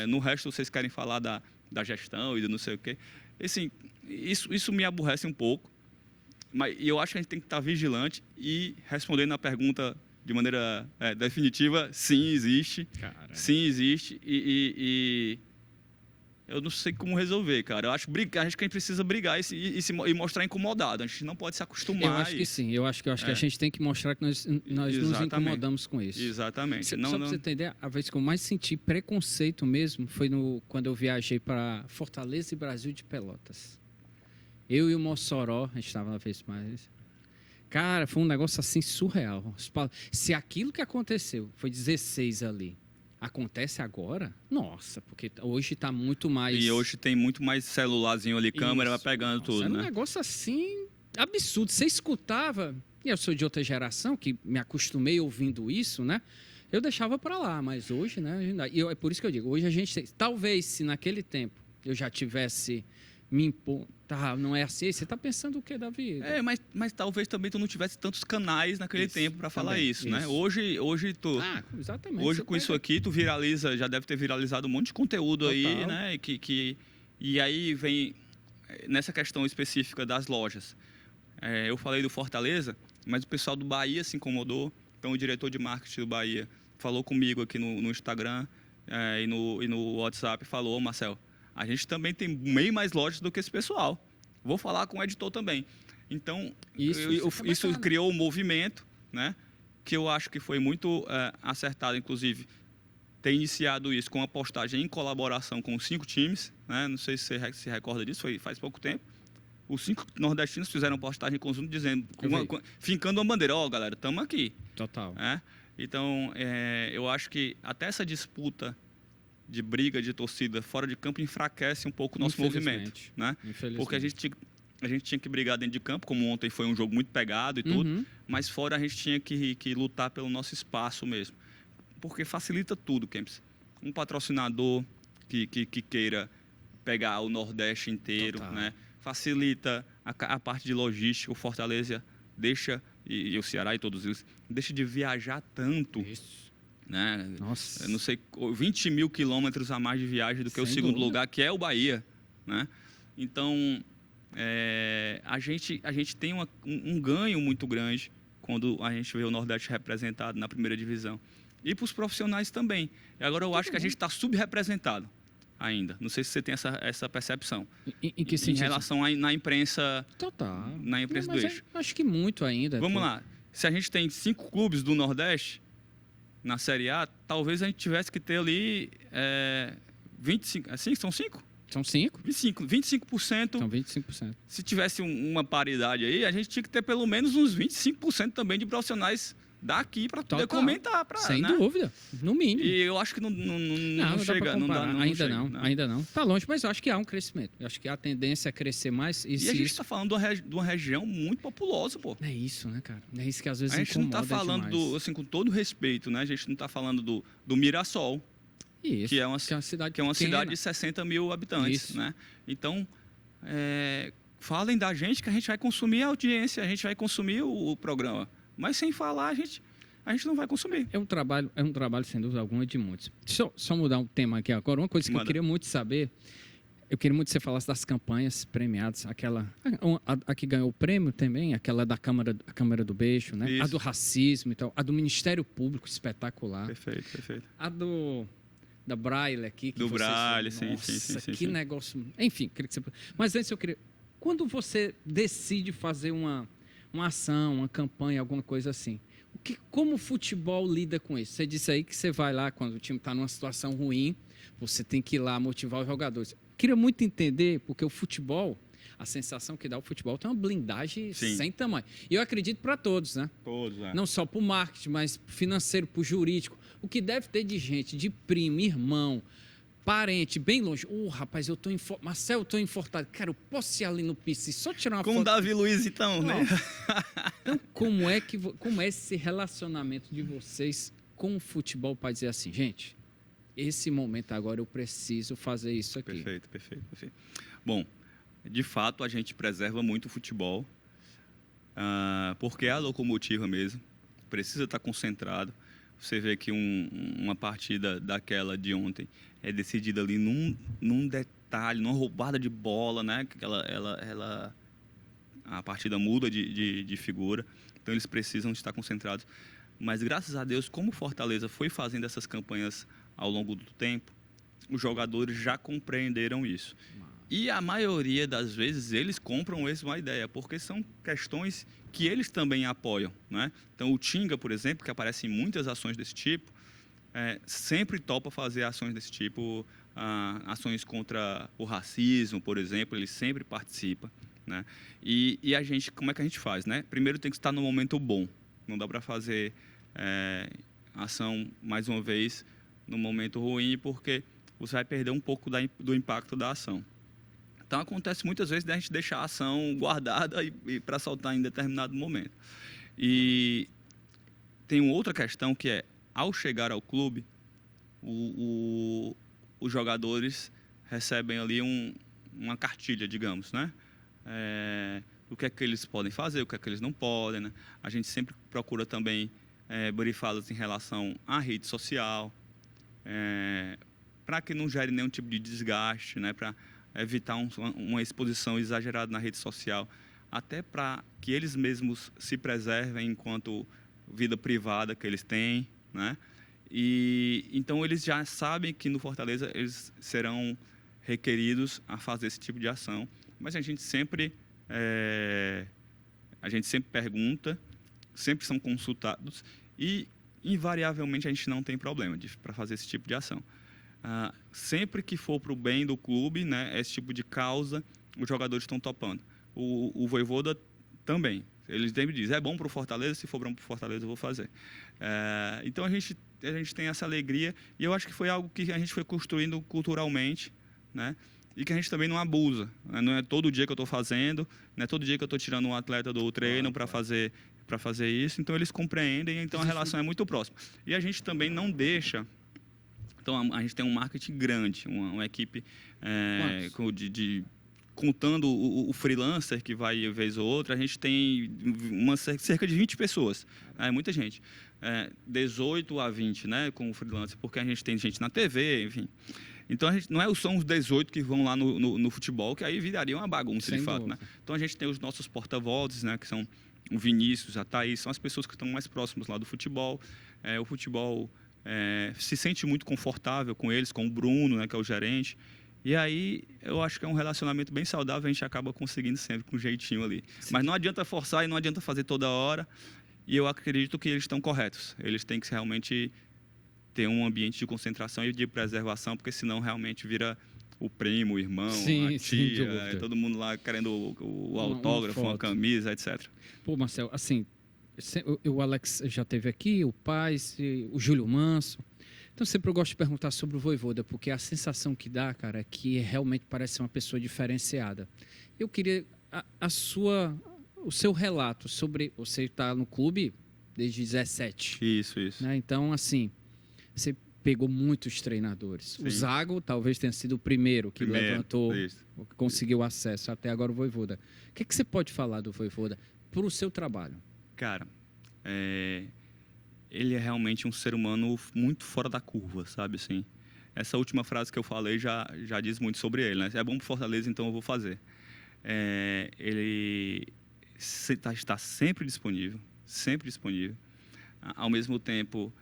no resto vocês querem falar da gestão e do não sei o quê. Assim, isso me aborrece um pouco. E eu acho que a gente tem que estar vigilante e respondendo a pergunta de maneira definitiva, sim, existe. Cara. Sim, existe. E eu não sei como resolver, cara. Eu acho que a gente precisa brigar e mostrar incomodado. A gente não pode se acostumar. Eu acho que sim. Eu acho que a gente tem que mostrar que nós nos incomodamos com isso. Exatamente. Só para você entender, a vez que eu mais senti preconceito mesmo foi quando eu viajei para Fortaleza e Brasil de Pelotas. Eu e o Mossoró, a gente estava na vez mais. Cara, foi um negócio assim surreal. Se aquilo que aconteceu foi 16 ali, acontece agora, nossa, porque hoje está muito mais... E hoje tem muito mais celularzinho ali, câmera, vai pegando tudo, é um né? negócio assim, absurdo. Você escutava, e eu sou de outra geração, que me acostumei ouvindo isso, né? Eu deixava para lá, mas hoje, né? É por isso que eu digo, hoje a gente... Talvez, se naquele tempo eu já tivesse me impor... Tá, não é assim, você está pensando o que da vida? Mas talvez também tu não tivesse tantos canais naquele tempo para falar isso, né? Hoje tu... exatamente. Hoje com isso aqui tu viraliza, já deve ter viralizado um monte de conteúdo aí, né? E aí vem nessa questão específica das lojas. Eu falei do Fortaleza, mas o pessoal do Bahia se incomodou. Então o diretor de marketing do Bahia falou comigo aqui no Instagram e no WhatsApp, falou: Marcel, a gente também tem bem mais lojas do que esse pessoal. Vou falar com o editor também. Então, isso criou um movimento, né, que eu acho que foi muito acertado, inclusive, ter iniciado isso com uma postagem em colaboração com os 5 times. Né, não sei se você se recorda disso, faz pouco tempo. Os 5 nordestinos fizeram postagem em conjunto dizendo, fincando uma bandeira: ó, galera, estamos aqui. Total. Então, eu acho que até essa disputa de briga de torcida fora de campo enfraquece um pouco o nosso movimento, né? Porque a gente tinha que brigar dentro de campo, como ontem foi um jogo muito pegado e tudo, mas fora a gente tinha que lutar pelo nosso espaço mesmo, porque facilita tudo, Kempis. Um patrocinador que queira pegar o Nordeste inteiro, né? Facilita a parte de logística. O Fortaleza deixa, e o Ceará e todos eles, deixa de viajar tanto. Isso. Né? Nossa. Eu não sei, 20 mil quilômetros a mais de viagem do que o segundo lugar, que é o Bahia, né? Então, a gente tem um ganho muito grande quando a gente vê o Nordeste representado na primeira divisão. E para os profissionais também. E agora eu acho que a gente está subrepresentado ainda. Não sei se você tem essa percepção. Em que sentido? Em relação na imprensa. Total. Na imprensa do eixo. Acho que muito ainda. Vamos lá. Se a gente tem 5 clubes do Nordeste na Série A, talvez a gente tivesse que ter ali 25... Assim, são 5? São 5? 25%. São 25%. Se tivesse uma paridade aí, a gente tinha que ter pelo menos uns 25% também de profissionais daqui para poder comentar. Sem dúvida, no mínimo. E eu acho que não chega. Ainda não. Está longe, mas eu acho que há um crescimento. Eu acho que a tendência é crescer mais. E a gente está falando de uma região muito populosa, pô. É isso, né, cara? É isso que às vezes a gente não está falando assim, com todo respeito, né? A gente não está falando do Mirassol, isso, que é uma cidade de 60 mil habitantes, né? Então, falem da gente que a gente vai consumir a audiência, a gente vai consumir o programa. Mas sem falar, a gente não vai consumir. É um trabalho, sem dúvida alguma, de muitos. Só mudar um tema aqui agora. Uma coisa que eu queria muito saber, eu queria muito que você falasse das campanhas premiadas. A que ganhou o prêmio também, aquela da Câmara do Beijo, né? Isso. A do racismo e tal. A do Ministério Público, espetacular. Perfeito. A da Braille aqui. Do Braille, sim. Que negócio... Enfim, queria que você... Mas antes eu queria... Quando você decide fazer uma ação, uma campanha, alguma coisa assim, como o futebol lida com isso? Você disse aí que você vai lá quando o time está numa situação ruim, você tem que ir lá motivar os jogadores. Queria muito entender, porque o futebol, a sensação que dá o futebol tem uma blindagem sem tamanho. E eu acredito para todos, né? Todos, Não só para o marketing, mas pro financeiro, para o jurídico. O que deve ter de gente, de primo, irmão, parente, bem longe. Rapaz, Marcel, eu estou em Fortaleza. Cara, eu posso ir ali no PC só tirar uma foto? Como Davi Luiz, então, né? Então, como é esse relacionamento de vocês com o futebol para dizer assim, gente, esse momento agora eu preciso fazer isso aqui? Perfeito. Bom, de fato, a gente preserva muito o futebol, porque é a locomotiva mesmo, precisa estar concentrado. Você vê que uma partida daquela de ontem é decidida ali num detalhe, numa roubada de bola, né? a partida muda de figura, então eles precisam estar concentrados. Mas, graças a Deus, como o Fortaleza foi fazendo essas campanhas ao longo do tempo, os jogadores já compreenderam isso. E a maioria das vezes eles compram mesmo a ideia, porque são questões que eles também apoiam, né? Então, o Tinga, por exemplo, que aparece em muitas ações desse tipo, sempre topa fazer ações desse tipo, ações contra o racismo, por exemplo, ele sempre participa, né? E a gente, como é que a gente faz, né? Primeiro tem que estar no momento bom, não dá para fazer ação, mais uma vez, no momento ruim, porque você vai perder um pouco do impacto da ação. Então, acontece muitas vezes da gente deixar a ação guardada e para soltar em determinado momento. E tem uma outra questão que é, ao chegar ao clube, os jogadores recebem ali uma cartilha, digamos, né? O que é que eles podem fazer, o que é que eles não podem, né? A gente sempre procura também brifá-los em relação à rede social, para que não gere nenhum tipo de desgaste, né? Para evitar uma exposição exagerada na rede social, até para que eles mesmos se preservem enquanto vida privada que eles têm, né? E então eles já sabem que no Fortaleza eles serão requeridos a fazer esse tipo de ação, mas a gente sempre pergunta, sempre são consultados e invariavelmente a gente não tem problema para fazer esse tipo de ação. Sempre que for para o bem do clube, né, esse tipo de causa, os jogadores estão topando. O Vojvoda também. Ele sempre diz, é bom para o Fortaleza, se for bom para o Fortaleza eu vou fazer. Então a gente tem essa alegria e eu acho que foi algo que a gente foi construindo culturalmente, né, e que a gente também não abusa. Né? Não é todo dia que eu estou fazendo, não é todo dia que eu estou tirando um atleta do treino para fazer isso. Então eles compreendem, então a relação é muito próxima. E a gente também não deixa... Então, a gente tem um marketing grande, uma equipe contando o freelancer que vai uma vez ou outra, a gente tem cerca de 20 pessoas, muita gente, 18 a 20, né, com o freelancer, porque a gente tem gente na TV, enfim. Então, não são os 18 que vão lá no futebol, que aí viraria uma bagunça, de fato. Né? Então, a gente tem os nossos porta-vozes, né, que são o Vinícius, a Thaís, são as pessoas que estão mais próximas lá do futebol. O futebol... se sente muito confortável com eles, com o Bruno, né, que é o gerente. E aí, eu acho que é um relacionamento bem saudável, a gente acaba conseguindo sempre com um jeitinho ali. Sim. Mas não adianta forçar e não adianta fazer toda hora. E eu acredito que eles estão corretos. Eles têm que realmente ter um ambiente de concentração e de preservação, porque senão realmente vira o primo, o irmão, a tia, todo mundo lá querendo o autógrafo, uma camisa, etc. Pô, Marcelo, assim... O Alex já esteve aqui, o Paz, o Júlio Manso. Então, sempre eu gosto de perguntar sobre o Vojvoda, porque a sensação que dá, cara, é que realmente parece uma pessoa diferenciada. Eu queria o seu relato sobre... Você está no clube desde 17. Isso. Né? Então, assim, você pegou muitos treinadores. Sim. O Zago talvez tenha sido o primeiro que levantou, conseguiu acesso até agora o Vojvoda. O que você pode falar do Vojvoda para o seu trabalho? Cara, ele é realmente um ser humano muito fora da curva, sabe assim? Essa última frase que eu falei já diz muito sobre ele, né? É bom para Fortaleza, então eu vou fazer. Ele está sempre disponível, sempre disponível. Ao mesmo tempo,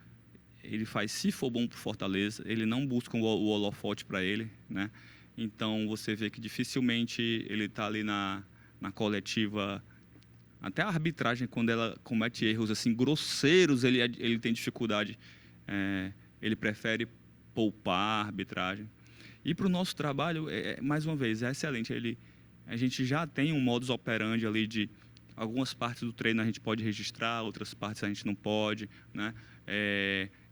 ele faz, se for bom para Fortaleza, ele não busca o holofote para ele, né? Então, você vê que dificilmente ele está ali na coletiva... Até a arbitragem, quando ela comete erros assim grosseros, ele tem dificuldade. Ele prefere poupar a arbitragem. E para o nosso trabalho, mais uma vez, é excelente. A gente já tem um modus operandi ali de algumas partes do treino a gente pode registrar, outras partes a gente não pode, né?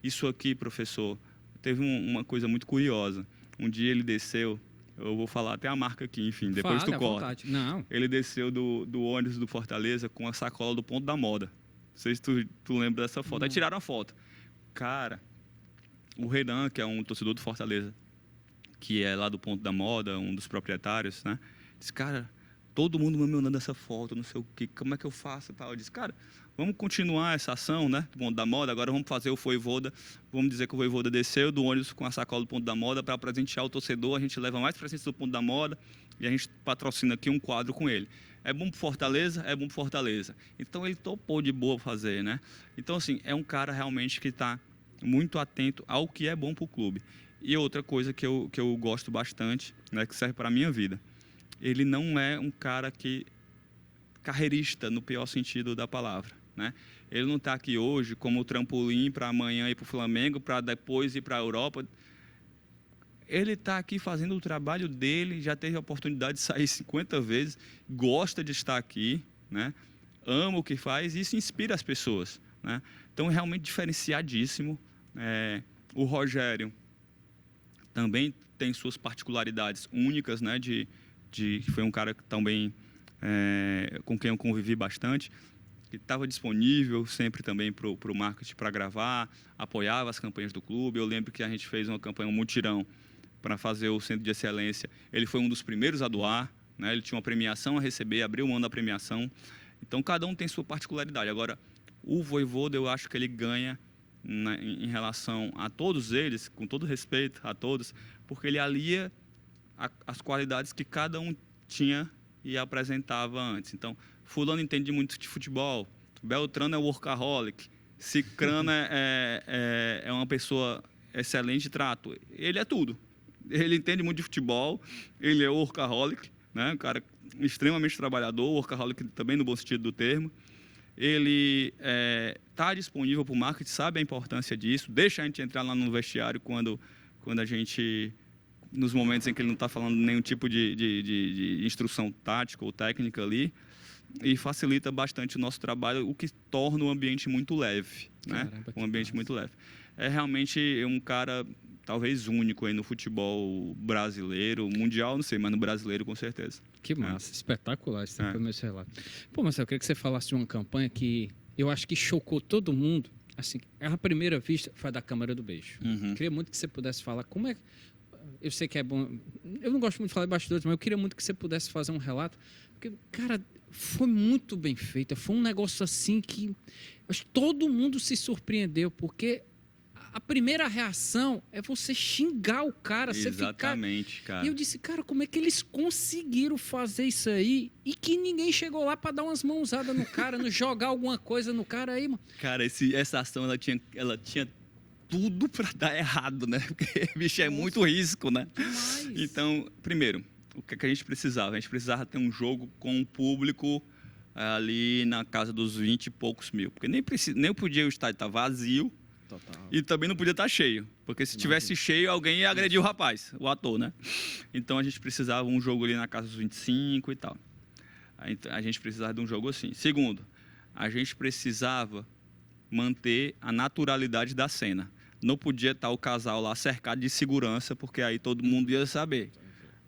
Isso aqui, professor, teve uma coisa muito curiosa. Um dia ele desceu... Eu vou falar até a marca aqui, enfim, depois tu corta. Não. Ele desceu do ônibus do Fortaleza com a sacola do Ponto da Moda. Não sei se tu lembra dessa foto. Aí tiraram a foto. Cara, o Renan, que é um torcedor do Fortaleza, que é lá do Ponto da Moda, um dos proprietários, né? Disse, cara, todo mundo me mandando essa foto, não sei o quê, como é que eu faço e tal. Eu disse, cara, vamos continuar essa ação, né, do Ponto da Moda, agora vamos fazer o Vojvoda, vamos dizer que o Vojvoda desceu do ônibus com a sacola do Ponto da Moda para presentear o torcedor, a gente leva mais presentes do Ponto da Moda e a gente patrocina aqui um quadro com ele. É bom pro Fortaleza? É bom pro Fortaleza. Então, ele topou de boa fazer, né? Então, assim, é um cara realmente que está muito atento ao que é bom pro clube. E outra coisa que eu gosto bastante, né, que serve para a minha vida, ele não é um cara que carreirista no pior sentido da palavra, né? Ele não está aqui hoje como trampolim para amanhã ir para o Flamengo, para depois ir para a Europa. Ele está aqui fazendo o trabalho dele, já teve a oportunidade de sair 50 vezes, gosta de estar aqui, né? Ama o que faz e isso inspira as pessoas, né? Então, é realmente diferenciadíssimo. O Rogério também tem suas particularidades únicas, né? Foi um cara que também com quem eu convivi bastante, que estava disponível sempre também para o marketing para gravar, apoiava as campanhas do clube. Eu lembro que a gente fez uma campanha, um mutirão, para fazer o Centro de Excelência. Ele foi um dos primeiros a doar, né? Ele tinha uma premiação a receber, abriu mão da premiação. Então, cada um tem sua particularidade. Agora, o Vojvoda, eu acho que ele ganha em relação a todos eles, com todo respeito a todos, porque ele alia as qualidades que cada um tinha e apresentava antes. Então, fulano entende muito de futebol, Beltrano é workaholic, Cicrano é uma pessoa excelente de trato. Ele é tudo. Ele entende muito de futebol, ele é workaholic, né? Um cara extremamente trabalhador, workaholic também no bom sentido do termo. Ele está disponível para o marketing, sabe a importância disso, deixa a gente entrar lá no vestiário quando a gente, nos momentos em que ele não está falando nenhum tipo de instrução tática ou técnica ali, e facilita bastante o nosso trabalho, o que torna o ambiente muito leve, né? Caramba, Um ambiente massa. muito leve. É realmente um cara talvez único aí no futebol brasileiro, mundial, não sei, mas no brasileiro com certeza. Que massa, espetacular esse esse relato. Pô, Marcelo, eu queria que você falasse de uma campanha que eu acho que chocou todo mundo. Assim, a primeira vista foi a da Câmara do Beijo. Uhum. Queria muito que você pudesse falar como é. Eu sei que é bom. Eu não gosto muito de falar de bastidores, mas eu queria muito que você pudesse fazer um relato. Porque, cara, foi muito bem feita. Foi um negócio assim que acho que todo mundo se surpreendeu, porque a primeira reação é você xingar o cara, você ficar... Exatamente, cara. E eu disse, cara, como é que eles conseguiram fazer isso aí e que ninguém chegou lá para dar umas mãozadas no cara, não jogar alguma coisa no cara aí, mano? Cara, essa ação, ela tinha tudo para dar errado, né? Porque, bicho, é muito risco, né? Demais. Então, primeiro, o que a gente precisava? A gente precisava ter um jogo com um público ali na casa dos 20 e poucos mil. Porque nem podia o estádio estar vazio, Total. e também não podia estar cheio, porque se tivesse cheio, alguém ia agredir o rapaz, o ator, né? Então, a gente precisava de um jogo ali na casa dos 25 e tal. A gente precisava de um jogo assim. Segundo, a gente precisava manter a naturalidade da cena. Não podia estar o casal lá cercado de segurança, porque aí todo mundo ia saber.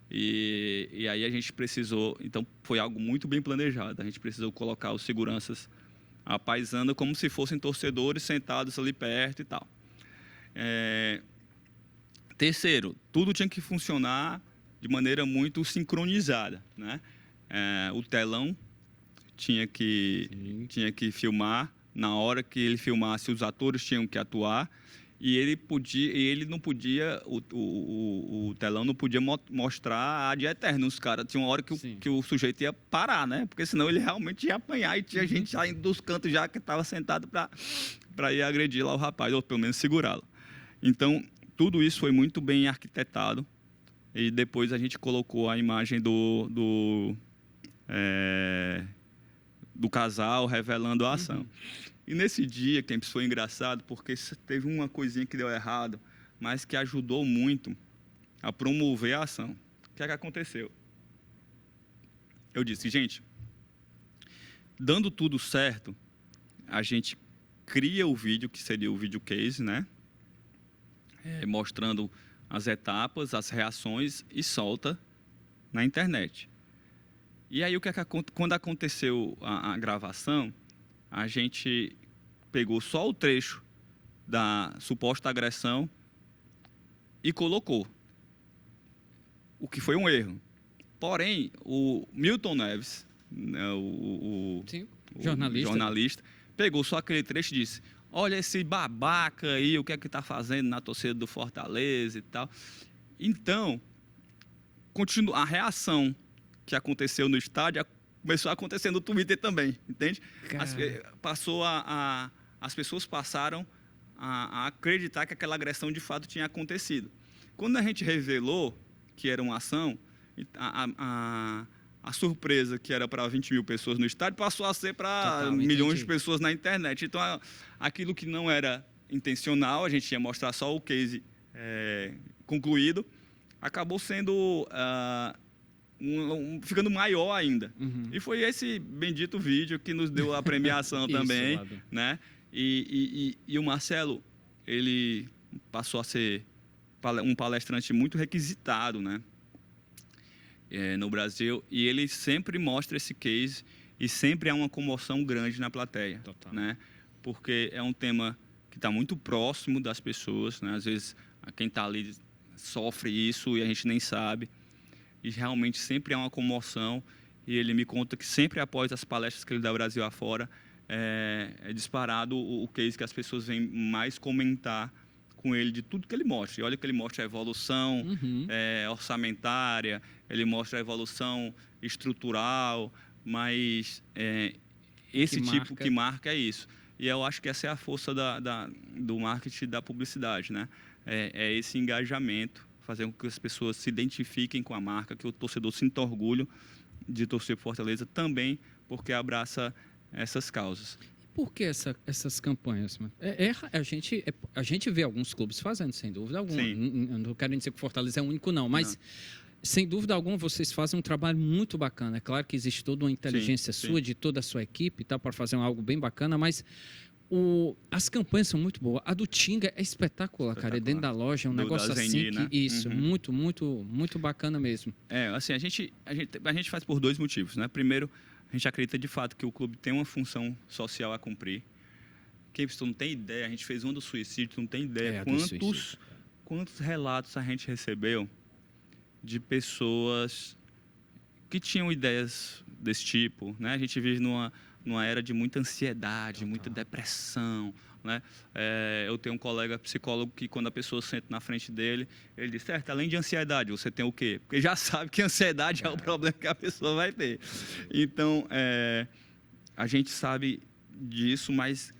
E aí a gente precisou... Então, foi algo muito bem planejado. A gente precisou colocar os seguranças apaisando como se fossem torcedores sentados ali perto e tal. Terceiro, tudo tinha que funcionar de maneira muito sincronizada, né? O telão tinha que filmar, na hora que ele filmasse, os atores tinham que atuar, e ele não podia, o telão não podia mostrar ad eterno. Os caras tinha uma hora que o sujeito ia parar, né? Porque senão ele realmente ia apanhar e tinha gente já indo dos cantos já que estava sentado para ir agredir lá o rapaz, ou pelo menos segurá-lo. Então, tudo isso foi muito bem arquitetado, e depois a gente colocou a imagem do casal revelando a ação. E nesse dia, Kempis, foi engraçado, porque teve uma coisinha que deu errado, mas que ajudou muito a promover a ação. O que é que aconteceu? Eu disse, gente, dando tudo certo, a gente cria o vídeo, que seria o vídeo case, né? Mostrando as etapas, as reações, e solta na internet. E aí, quando aconteceu a gravação, a gente pegou só o trecho da suposta agressão e colocou, o que foi um erro. Porém, o Milton Neves, né, o jornalista, pegou só aquele trecho e disse, olha esse babaca aí, o que é que está fazendo na torcida do Fortaleza e tal. Então, a reação que aconteceu no estádio começou a acontecer no Twitter também, entende? Cara. As pessoas passaram a acreditar que aquela agressão de fato tinha acontecido. Quando a gente revelou que era uma ação, a surpresa que era para 20 mil pessoas no estádio passou a ser para milhões de pessoas na internet. Então, aquilo que não era intencional, a gente ia mostrar só o case concluído, acabou sendo ficando maior ainda. Uhum. E foi esse bendito vídeo que nos deu a premiação também, né? E o Marcelo, ele passou a ser um palestrante muito requisitado, né? No Brasil, e ele sempre mostra esse case e sempre há uma comoção grande na plateia. Total. Né? Porque é um tema que está muito próximo das pessoas, né? Às vezes quem está ali sofre isso e a gente nem sabe, e realmente sempre há uma comoção. E ele me conta que sempre após as palestras que ele dá Brasil afora, é disparado o case que as pessoas vêm mais comentar com ele de tudo que ele mostra. E olha que ele mostra a evolução orçamentária, ele mostra a evolução estrutural, mas esse tipo que marca é isso. E eu acho que essa é a força do marketing e da publicidade, né? É esse engajamento, fazer com que as pessoas se identifiquem com a marca, que o torcedor sinta orgulho de torcer por Fortaleza também, porque abraça essas causas. Por que essas campanhas? A gente vê alguns clubes fazendo, sem dúvida alguma. Não quero dizer que o Fortaleza é o único, não. Mas, sem dúvida alguma, vocês fazem um trabalho muito bacana. É claro que existe toda uma inteligência sua, de toda a sua equipe, tá, para fazer algo bem bacana, mas as campanhas são muito boas. A do Tinga é espetacular, cara. É dentro da loja, é um negócio assim. Né? Isso, muito, muito, muito bacana mesmo. Assim, a gente faz por dois motivos, né? Primeiro, a gente acredita de fato que o clube tem uma função social a cumprir. Tu não tem ideia, a gente fez um do suicídio, tu não tem ideia quantos relatos a gente recebeu de pessoas que tinham ideias desse tipo, né? A gente vive numa era de muita ansiedade, muita depressão, né? Eu tenho um colega psicólogo que, quando a pessoa senta na frente dele, ele diz: certo, além de ansiedade, você tem o quê? Porque já sabe que a ansiedade é o problema que a pessoa vai ter. Então, a gente sabe disso, mas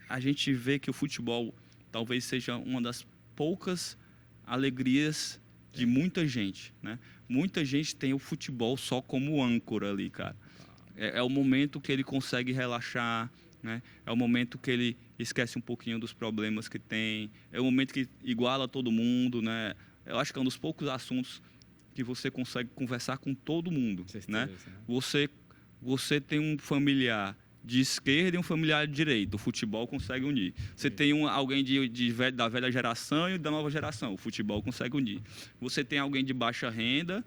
a gente vê que o futebol talvez seja uma das poucas alegrias de muita gente, né? Muita gente tem o futebol só como âncora ali, cara. É o momento que ele consegue relaxar, né? É o momento que ele esquece um pouquinho dos problemas que tem. É o momento que iguala todo mundo, né? Eu acho que é um dos poucos assuntos que você consegue conversar com todo mundo, né? Você tem um familiar de esquerda e um familiar de direita. O futebol consegue unir. Você tem alguém da velha geração e da nova geração. O futebol consegue unir. Você tem alguém de baixa renda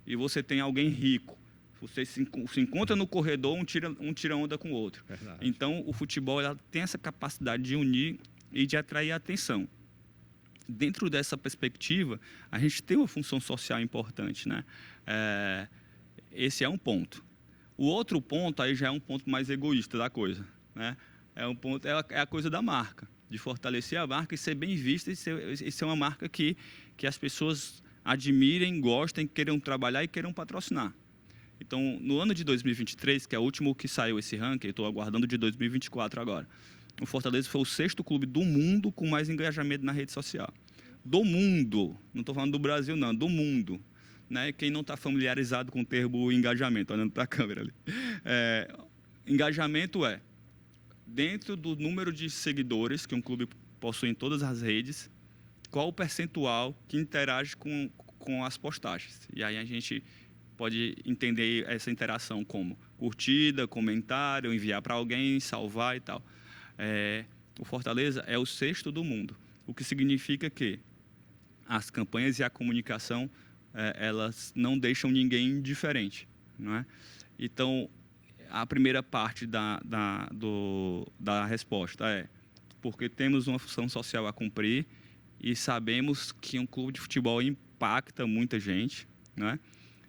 e você tem alguém rico. Você se encontra no corredor, um tira onda com o outro. Verdade. Então, o futebol tem essa capacidade de unir e de atrair a atenção. Dentro dessa perspectiva, a gente tem uma função social importante, né? Esse é um ponto. O outro ponto aí já é um ponto mais egoísta da coisa, né? É a coisa da marca, de fortalecer a marca e ser bem vista e ser uma marca que as pessoas admirem, gostem, queiram trabalhar e queiram patrocinar. Então, no ano de 2023, que é o último que saiu esse ranking, estou aguardando de 2024 agora, o Fortaleza foi o 6º clube do mundo com mais engajamento na rede social. Do mundo, não estou falando do Brasil não, do mundo. Né? Quem não está familiarizado com o termo engajamento, olhando para a câmera ali. Engajamento dentro do número de seguidores que um clube possui em todas as redes, qual o percentual que interage com as postagens. E aí a gente pode entender essa interação como curtida, comentário, enviar para alguém, salvar e tal. O Fortaleza é o 6º do mundo, o que significa que as campanhas e a comunicação elas não deixam ninguém indiferente, não é? Então, a primeira parte da resposta é porque temos uma função social a cumprir e sabemos que um clube de futebol impacta muita gente, não é?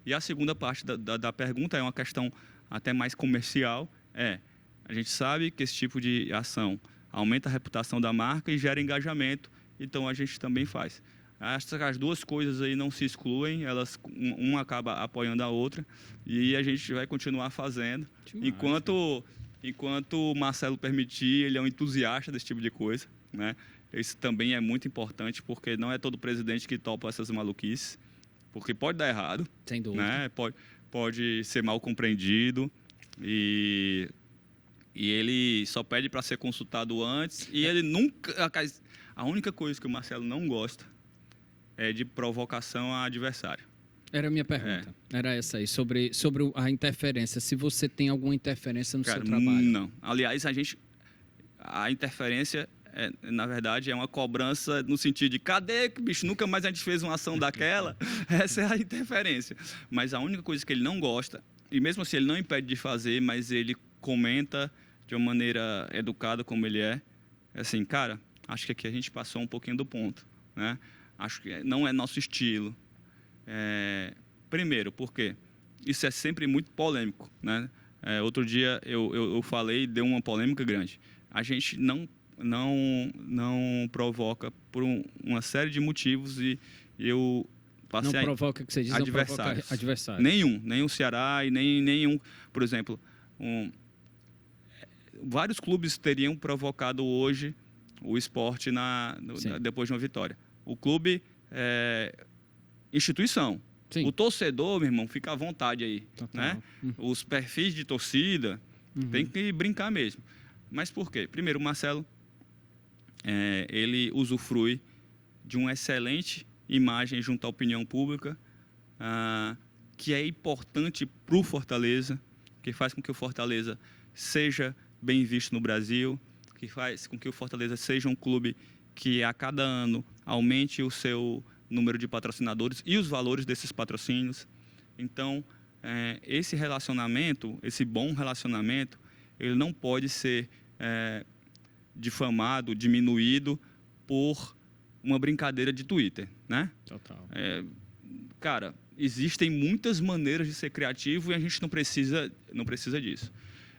E a segunda parte da pergunta é uma questão até mais comercial, a gente sabe que esse tipo de ação aumenta a reputação da marca e gera engajamento, então a gente também faz. Acho que as duas coisas aí não se excluem, uma acaba apoiando a outra e a gente vai continuar fazendo. Enquanto o Marcelo permitir, ele é um entusiasta desse tipo de coisa, né? Isso também é muito importante, porque não é todo presidente que topa essas maluquices, porque pode dar errado, sem dúvida, né? Pode ser mal compreendido e ele só pede para ser consultado antes e ele nunca... A única coisa que o Marcelo não gosta é de provocação a adversário. Era a minha pergunta. Era essa aí, sobre a interferência. Se você tem alguma interferência no seu trabalho. Não. Aliás, a interferência, na verdade, é uma cobrança no sentido de cadê, bicho? Nunca mais a gente fez uma ação daquela. Essa é a interferência. Mas a única coisa que ele não gosta, e mesmo assim ele não impede de fazer, mas ele comenta de uma maneira educada como ele é assim, cara, acho que aqui a gente passou um pouquinho do ponto, né? Acho que não é nosso estilo. Primeiro, porque isso é sempre muito polêmico, né? Outro dia eu falei e deu uma polêmica grande. A gente não provoca por uma série de motivos e eu passei... Não provoca, que você diz, adversários. Não provoca adversários. Nem o Ceará e nenhum... Por exemplo, vários clubes teriam provocado hoje o Sport depois de uma vitória. O clube instituição. Sim. O torcedor, meu irmão, fica à vontade aí. Né? Os perfis de torcida tem que brincar mesmo. Mas por quê? Primeiro, o Marcelo, ele usufrui de uma excelente imagem junto à opinião pública, que é importante para o Fortaleza, que faz com que o Fortaleza seja bem visto no Brasil, que faz com que o Fortaleza seja um clube que a cada ano aumente o seu número de patrocinadores e os valores desses patrocínios. Então, esse relacionamento, esse bom relacionamento, ele não pode ser difamado, diminuído por uma brincadeira de Twitter, né? Total. Cara, existem muitas maneiras de ser criativo e a gente não precisa disso.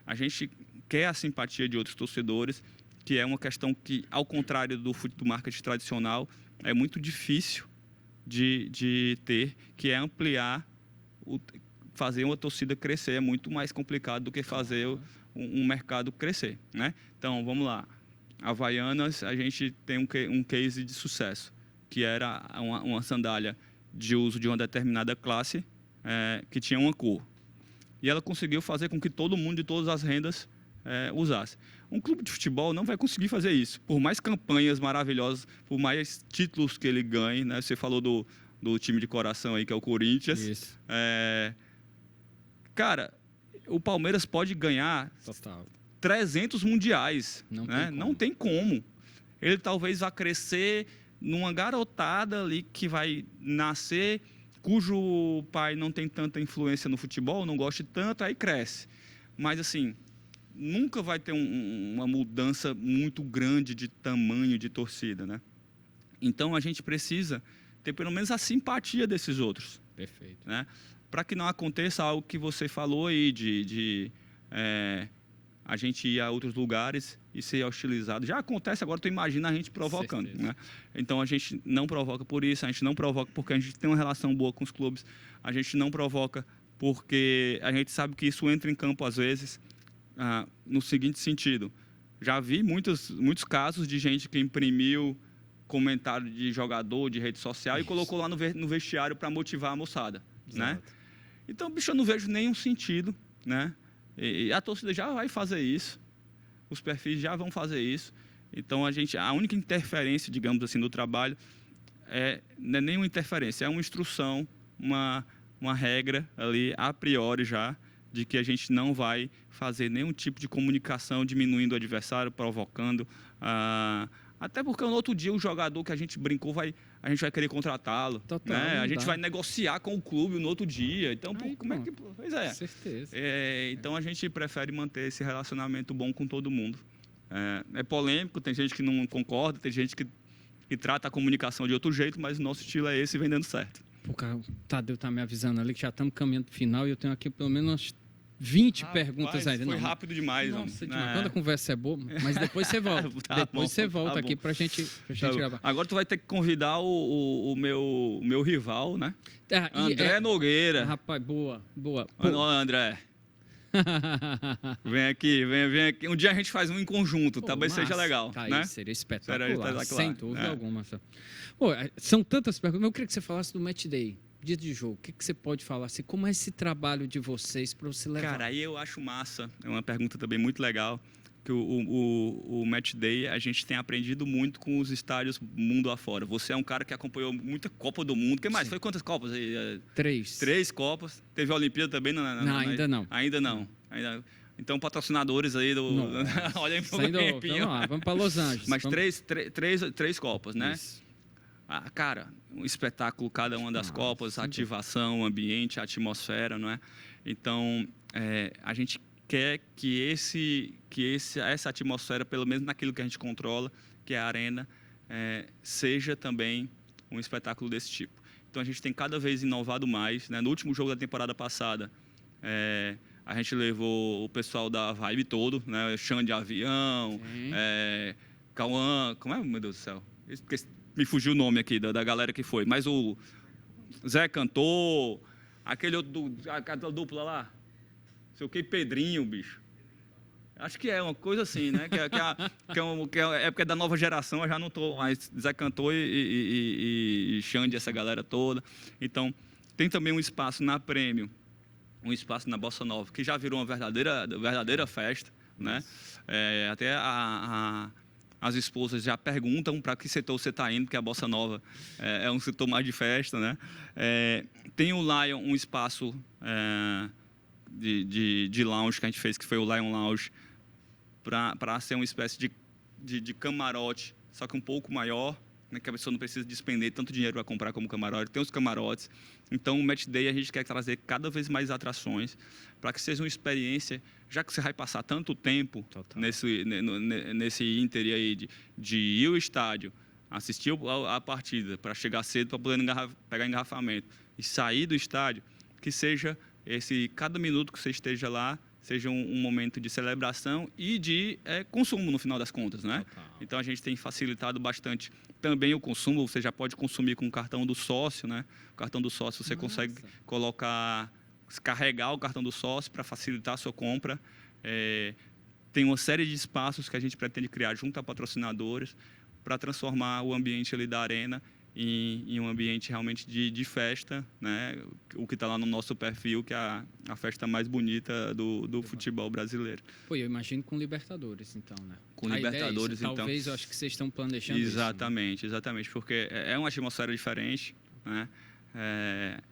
A gente quer a simpatia de outros torcedores, que é uma questão que, ao contrário do marketing tradicional, é muito difícil de ter, que é ampliar, fazer uma torcida crescer. É muito mais complicado do que fazer um mercado crescer, né? Então, vamos lá. Havaianas, a gente tem um case de sucesso, que era uma sandália de uso de uma determinada classe, que tinha uma cor. E ela conseguiu fazer com que todo mundo de todas as rendas usasse. Um clube de futebol não vai conseguir fazer isso. Por mais campanhas maravilhosas, por mais títulos que ele ganhe, né? Você falou do time de coração aí, que é o Corinthians. Isso. Cara, o Palmeiras pode ganhar 300 mundiais. Não tem como. Ele talvez vá crescer numa garotada ali que vai nascer, cujo pai não tem tanta influência no futebol, não goste tanto, aí cresce. Mas, assim, nunca vai ter uma mudança muito grande de tamanho de torcida, né? Então, a gente precisa ter pelo menos a simpatia desses outros. Perfeito. Né? Para que não aconteça algo que você falou aí de a gente ir a outros lugares e ser hostilizado. Já acontece agora, tu imagina a gente provocando. Né? Então, a gente não provoca por isso, a gente não provoca porque a gente tem uma relação boa com os clubes, a gente não provoca porque a gente sabe que isso entra em campo às vezes no seguinte sentido. Já vi muitos casos de gente que imprimiu comentário de jogador, de rede social, e colocou lá no vestiário para motivar a moçada. Né? Então, bicho, eu não vejo nenhum sentido, né? E a torcida já vai fazer isso, os perfis já vão fazer isso. Então, a única interferência, digamos assim, no trabalho não é nenhuma interferência, é uma instrução, uma regra ali, a priori já, de que a gente não vai fazer nenhum tipo de comunicação diminuindo o adversário, provocando. Até porque no outro dia o jogador que a gente brincou, a gente vai querer contratá-lo. Né? A gente vai negociar com o clube no outro dia. Então, como é que... Pois é. Certeza. Então, a gente prefere manter esse relacionamento bom com todo mundo. É polêmico, tem gente que não concorda, tem gente que trata a comunicação de outro jeito, mas o nosso estilo é esse e vem dando certo. O Tadeu tá me avisando ali que já estamos caminhando para o final e eu tenho aqui pelo menos umas 20 perguntas ainda. Foi rápido demais. Nossa, demais. Quando a conversa é boa, mas depois você volta. Depois você volta aqui pra gente gravar. Agora tu vai ter que convidar o meu rival, né? André Nogueira. Rapaz, boa. André. Vem aqui. Um dia a gente faz um em conjunto, talvez seja legal. Tá né? Aí, seria espetacular, sem dúvida alguma. Pô, são tantas perguntas, mas eu queria que você falasse do Match Day. Dia de jogo, o que você pode falar assim? Como é esse trabalho de vocês para você levar? Cara, aí eu acho massa. É uma pergunta também muito legal. Que o Match Day, a gente tem aprendido muito com os estádios mundo afora. Você é um cara que acompanhou muita Copa do Mundo. O que mais? Sim. Foi quantas Copas aí? 3. 3 Copas. Teve a Olimpíada também? Ainda não. Ainda não. Então, patrocinadores aí do... Olha aí para vamos para Los Angeles. Mas três Copas, né? Isso. Cara, um espetáculo cada uma das Copas, ativação, ambiente, atmosfera, não é? Então, a gente quer que essa atmosfera, pelo menos naquilo que a gente controla, que é a arena, seja também um espetáculo desse tipo. Então, a gente tem cada vez inovado mais, né? No último jogo da temporada passada, a gente levou o pessoal da Vibe todo, né? Xande Avião, Cauã, como é, meu Deus do céu? Me fugiu o nome aqui da galera que foi, mas o Zé Cantor, aquele outro, aquela dupla lá, sei o que, Pedrinho, bicho. Acho que é uma coisa assim, né? Porque é da nova geração, eu já não estou mais. Zé Cantor e Xande, essa galera toda. Então, tem também um espaço na Prêmio, um espaço na Bossa Nova, que já virou uma verdadeira festa, né? Até as esposas já perguntam para que setor você está indo, porque a Bossa Nova é um setor mais de festa, né? Tem o Lion, um espaço de lounge que a gente fez, que foi o Lion Lounge, para ser uma espécie de camarote, só que um pouco maior, né, que a pessoa não precisa despender tanto dinheiro para comprar como camarote. Tem os camarotes. Então, o Match Day, a gente quer trazer cada vez mais atrações para que seja uma experiência, já que você vai passar tanto tempo nesse ínter aí de ir ao estádio, assistir a partida, para chegar cedo, para poder pegar engarrafamento e sair do estádio, que seja cada minuto que você esteja lá, seja um momento de celebração e de consumo, no final das contas, né? Então, a gente tem facilitado bastante também o consumo. Você já pode consumir com o cartão do sócio, né? O cartão do sócio, você consegue carregar o cartão do sócio para facilitar a sua compra. Tem uma série de espaços que a gente pretende criar junto a patrocinadores para transformar o ambiente ali da arena em um ambiente realmente de festa, né? O que está lá no nosso perfil, que é a festa mais bonita do futebol brasileiro. Pô, eu imagino com Libertadores, então, né? Com Libertadores, então. Talvez, eu acho que vocês estão planejando exatamente, porque é uma atmosfera diferente, né?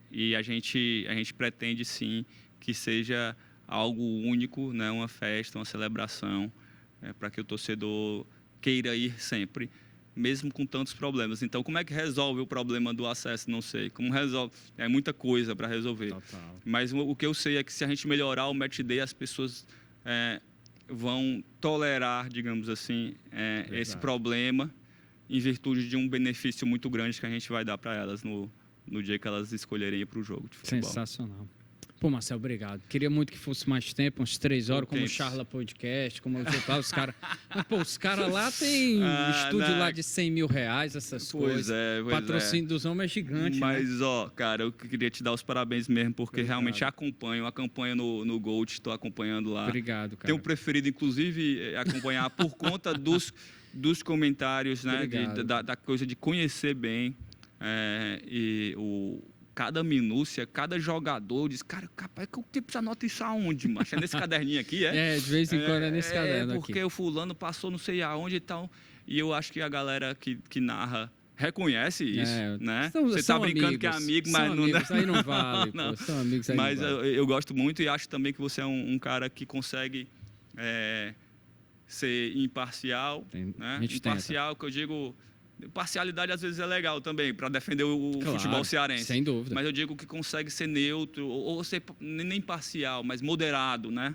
E a gente pretende, sim, que seja algo único, né? Uma festa, uma celebração, para que o torcedor queira ir sempre, mesmo com tantos problemas. Então, como é que resolve o problema do acesso? Não sei. Como resolve? É muita coisa para resolver. Total. Mas o que eu sei é que se a gente melhorar o Match Day, as pessoas vão tolerar, digamos assim, esse problema em virtude de um benefício muito grande que a gente vai dar para elas no dia que elas escolherem ir para o jogo de futebol. Sensacional. Pô, Marcel, obrigado. Queria muito que fosse mais tempo, uns 3 horas, como o Charla Podcast, como eu falei, os caras. Mas, pô, os caras lá têm estúdio lá de R$100 mil, essas coisas. Patrocínio dos homens é gigante. Mas, cara, eu queria te dar os parabéns mesmo, porque realmente acompanho no Gold, estou acompanhando lá. Obrigado, cara. Tenho preferido, inclusive, acompanhar por conta dos comentários, né? Da coisa de conhecer bem cada minúcia, cada jogador diz, cara, capaz que eu tipo anota isso aonde, macho? É nesse caderninho aqui, de vez em quando é nesse caderno porque aqui. O fulano passou não sei aonde e tal. E eu acho que a galera que narra reconhece isso, né? Você tá brincando amigos, que é amigo, mas não... Amigos, aí não vale, não. Pô, são amigos, aí mas não vale. Eu gosto muito e acho também que você é um cara que consegue ser imparcial, né? Imparcial, que eu digo... Parcialidade às vezes é legal também para defender o futebol cearense. Sem dúvida. Mas eu digo que consegue ser neutro ou ser nem parcial, mas moderado, né?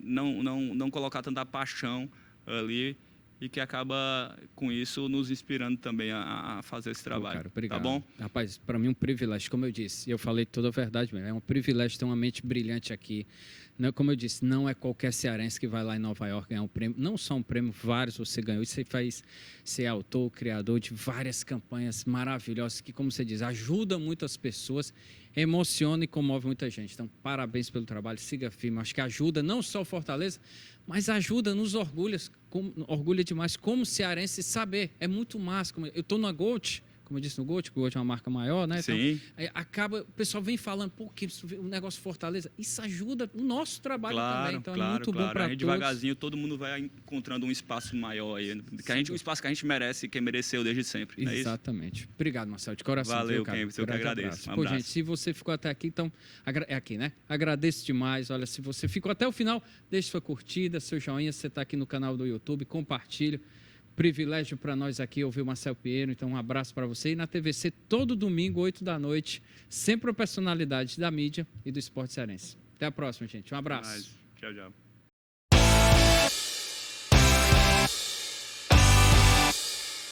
Não colocar tanta paixão ali e que acaba, com isso, nos inspirando também a fazer esse trabalho. Cara, obrigado. Tá bom? Rapaz, para mim é um privilégio, como eu disse, e eu falei toda a verdade mesmo, é um privilégio ter uma mente brilhante aqui. Não, como eu disse, não é qualquer cearense que vai lá em Nova York ganhar um prêmio, não só um prêmio, vários você ganhou, e você faz ser autor, criador de várias campanhas maravilhosas que, como você diz, ajuda muito as pessoas, emociona e comove muita gente. Então, parabéns pelo trabalho, siga firme, acho que ajuda não só o Fortaleza, mas ajuda, nos orgulha demais como cearense saber, é muito massa. Eu estou na Gold, como eu disse no Gold, que o Gold é uma marca maior, né? Então, Sim. acaba, o pessoal vem falando, pô, que o negócio Fortaleza, isso ajuda o nosso trabalho também, então é muito bom para todos. Devagarzinho, todo mundo vai encontrando um espaço maior aí, o espaço que a gente merece e que mereceu desde sempre, não é isso? Exatamente. Obrigado, Marcelo, de coração. Valeu, Ken, eu que agradeço. Pô, gente, se você ficou até aqui, então, é aqui, né? Agradeço demais. Olha, se você ficou até o final, deixe sua curtida, seu joinha, se você está aqui no canal do YouTube, compartilhe. Privilégio para nós aqui ouvir o Marcelo Pinheiro, então um abraço para você. E na TVC, todo domingo, 8 da noite, sempre a personalidade da mídia e do esporte cearense. Até a próxima, gente. Um abraço. Tchau, tchau.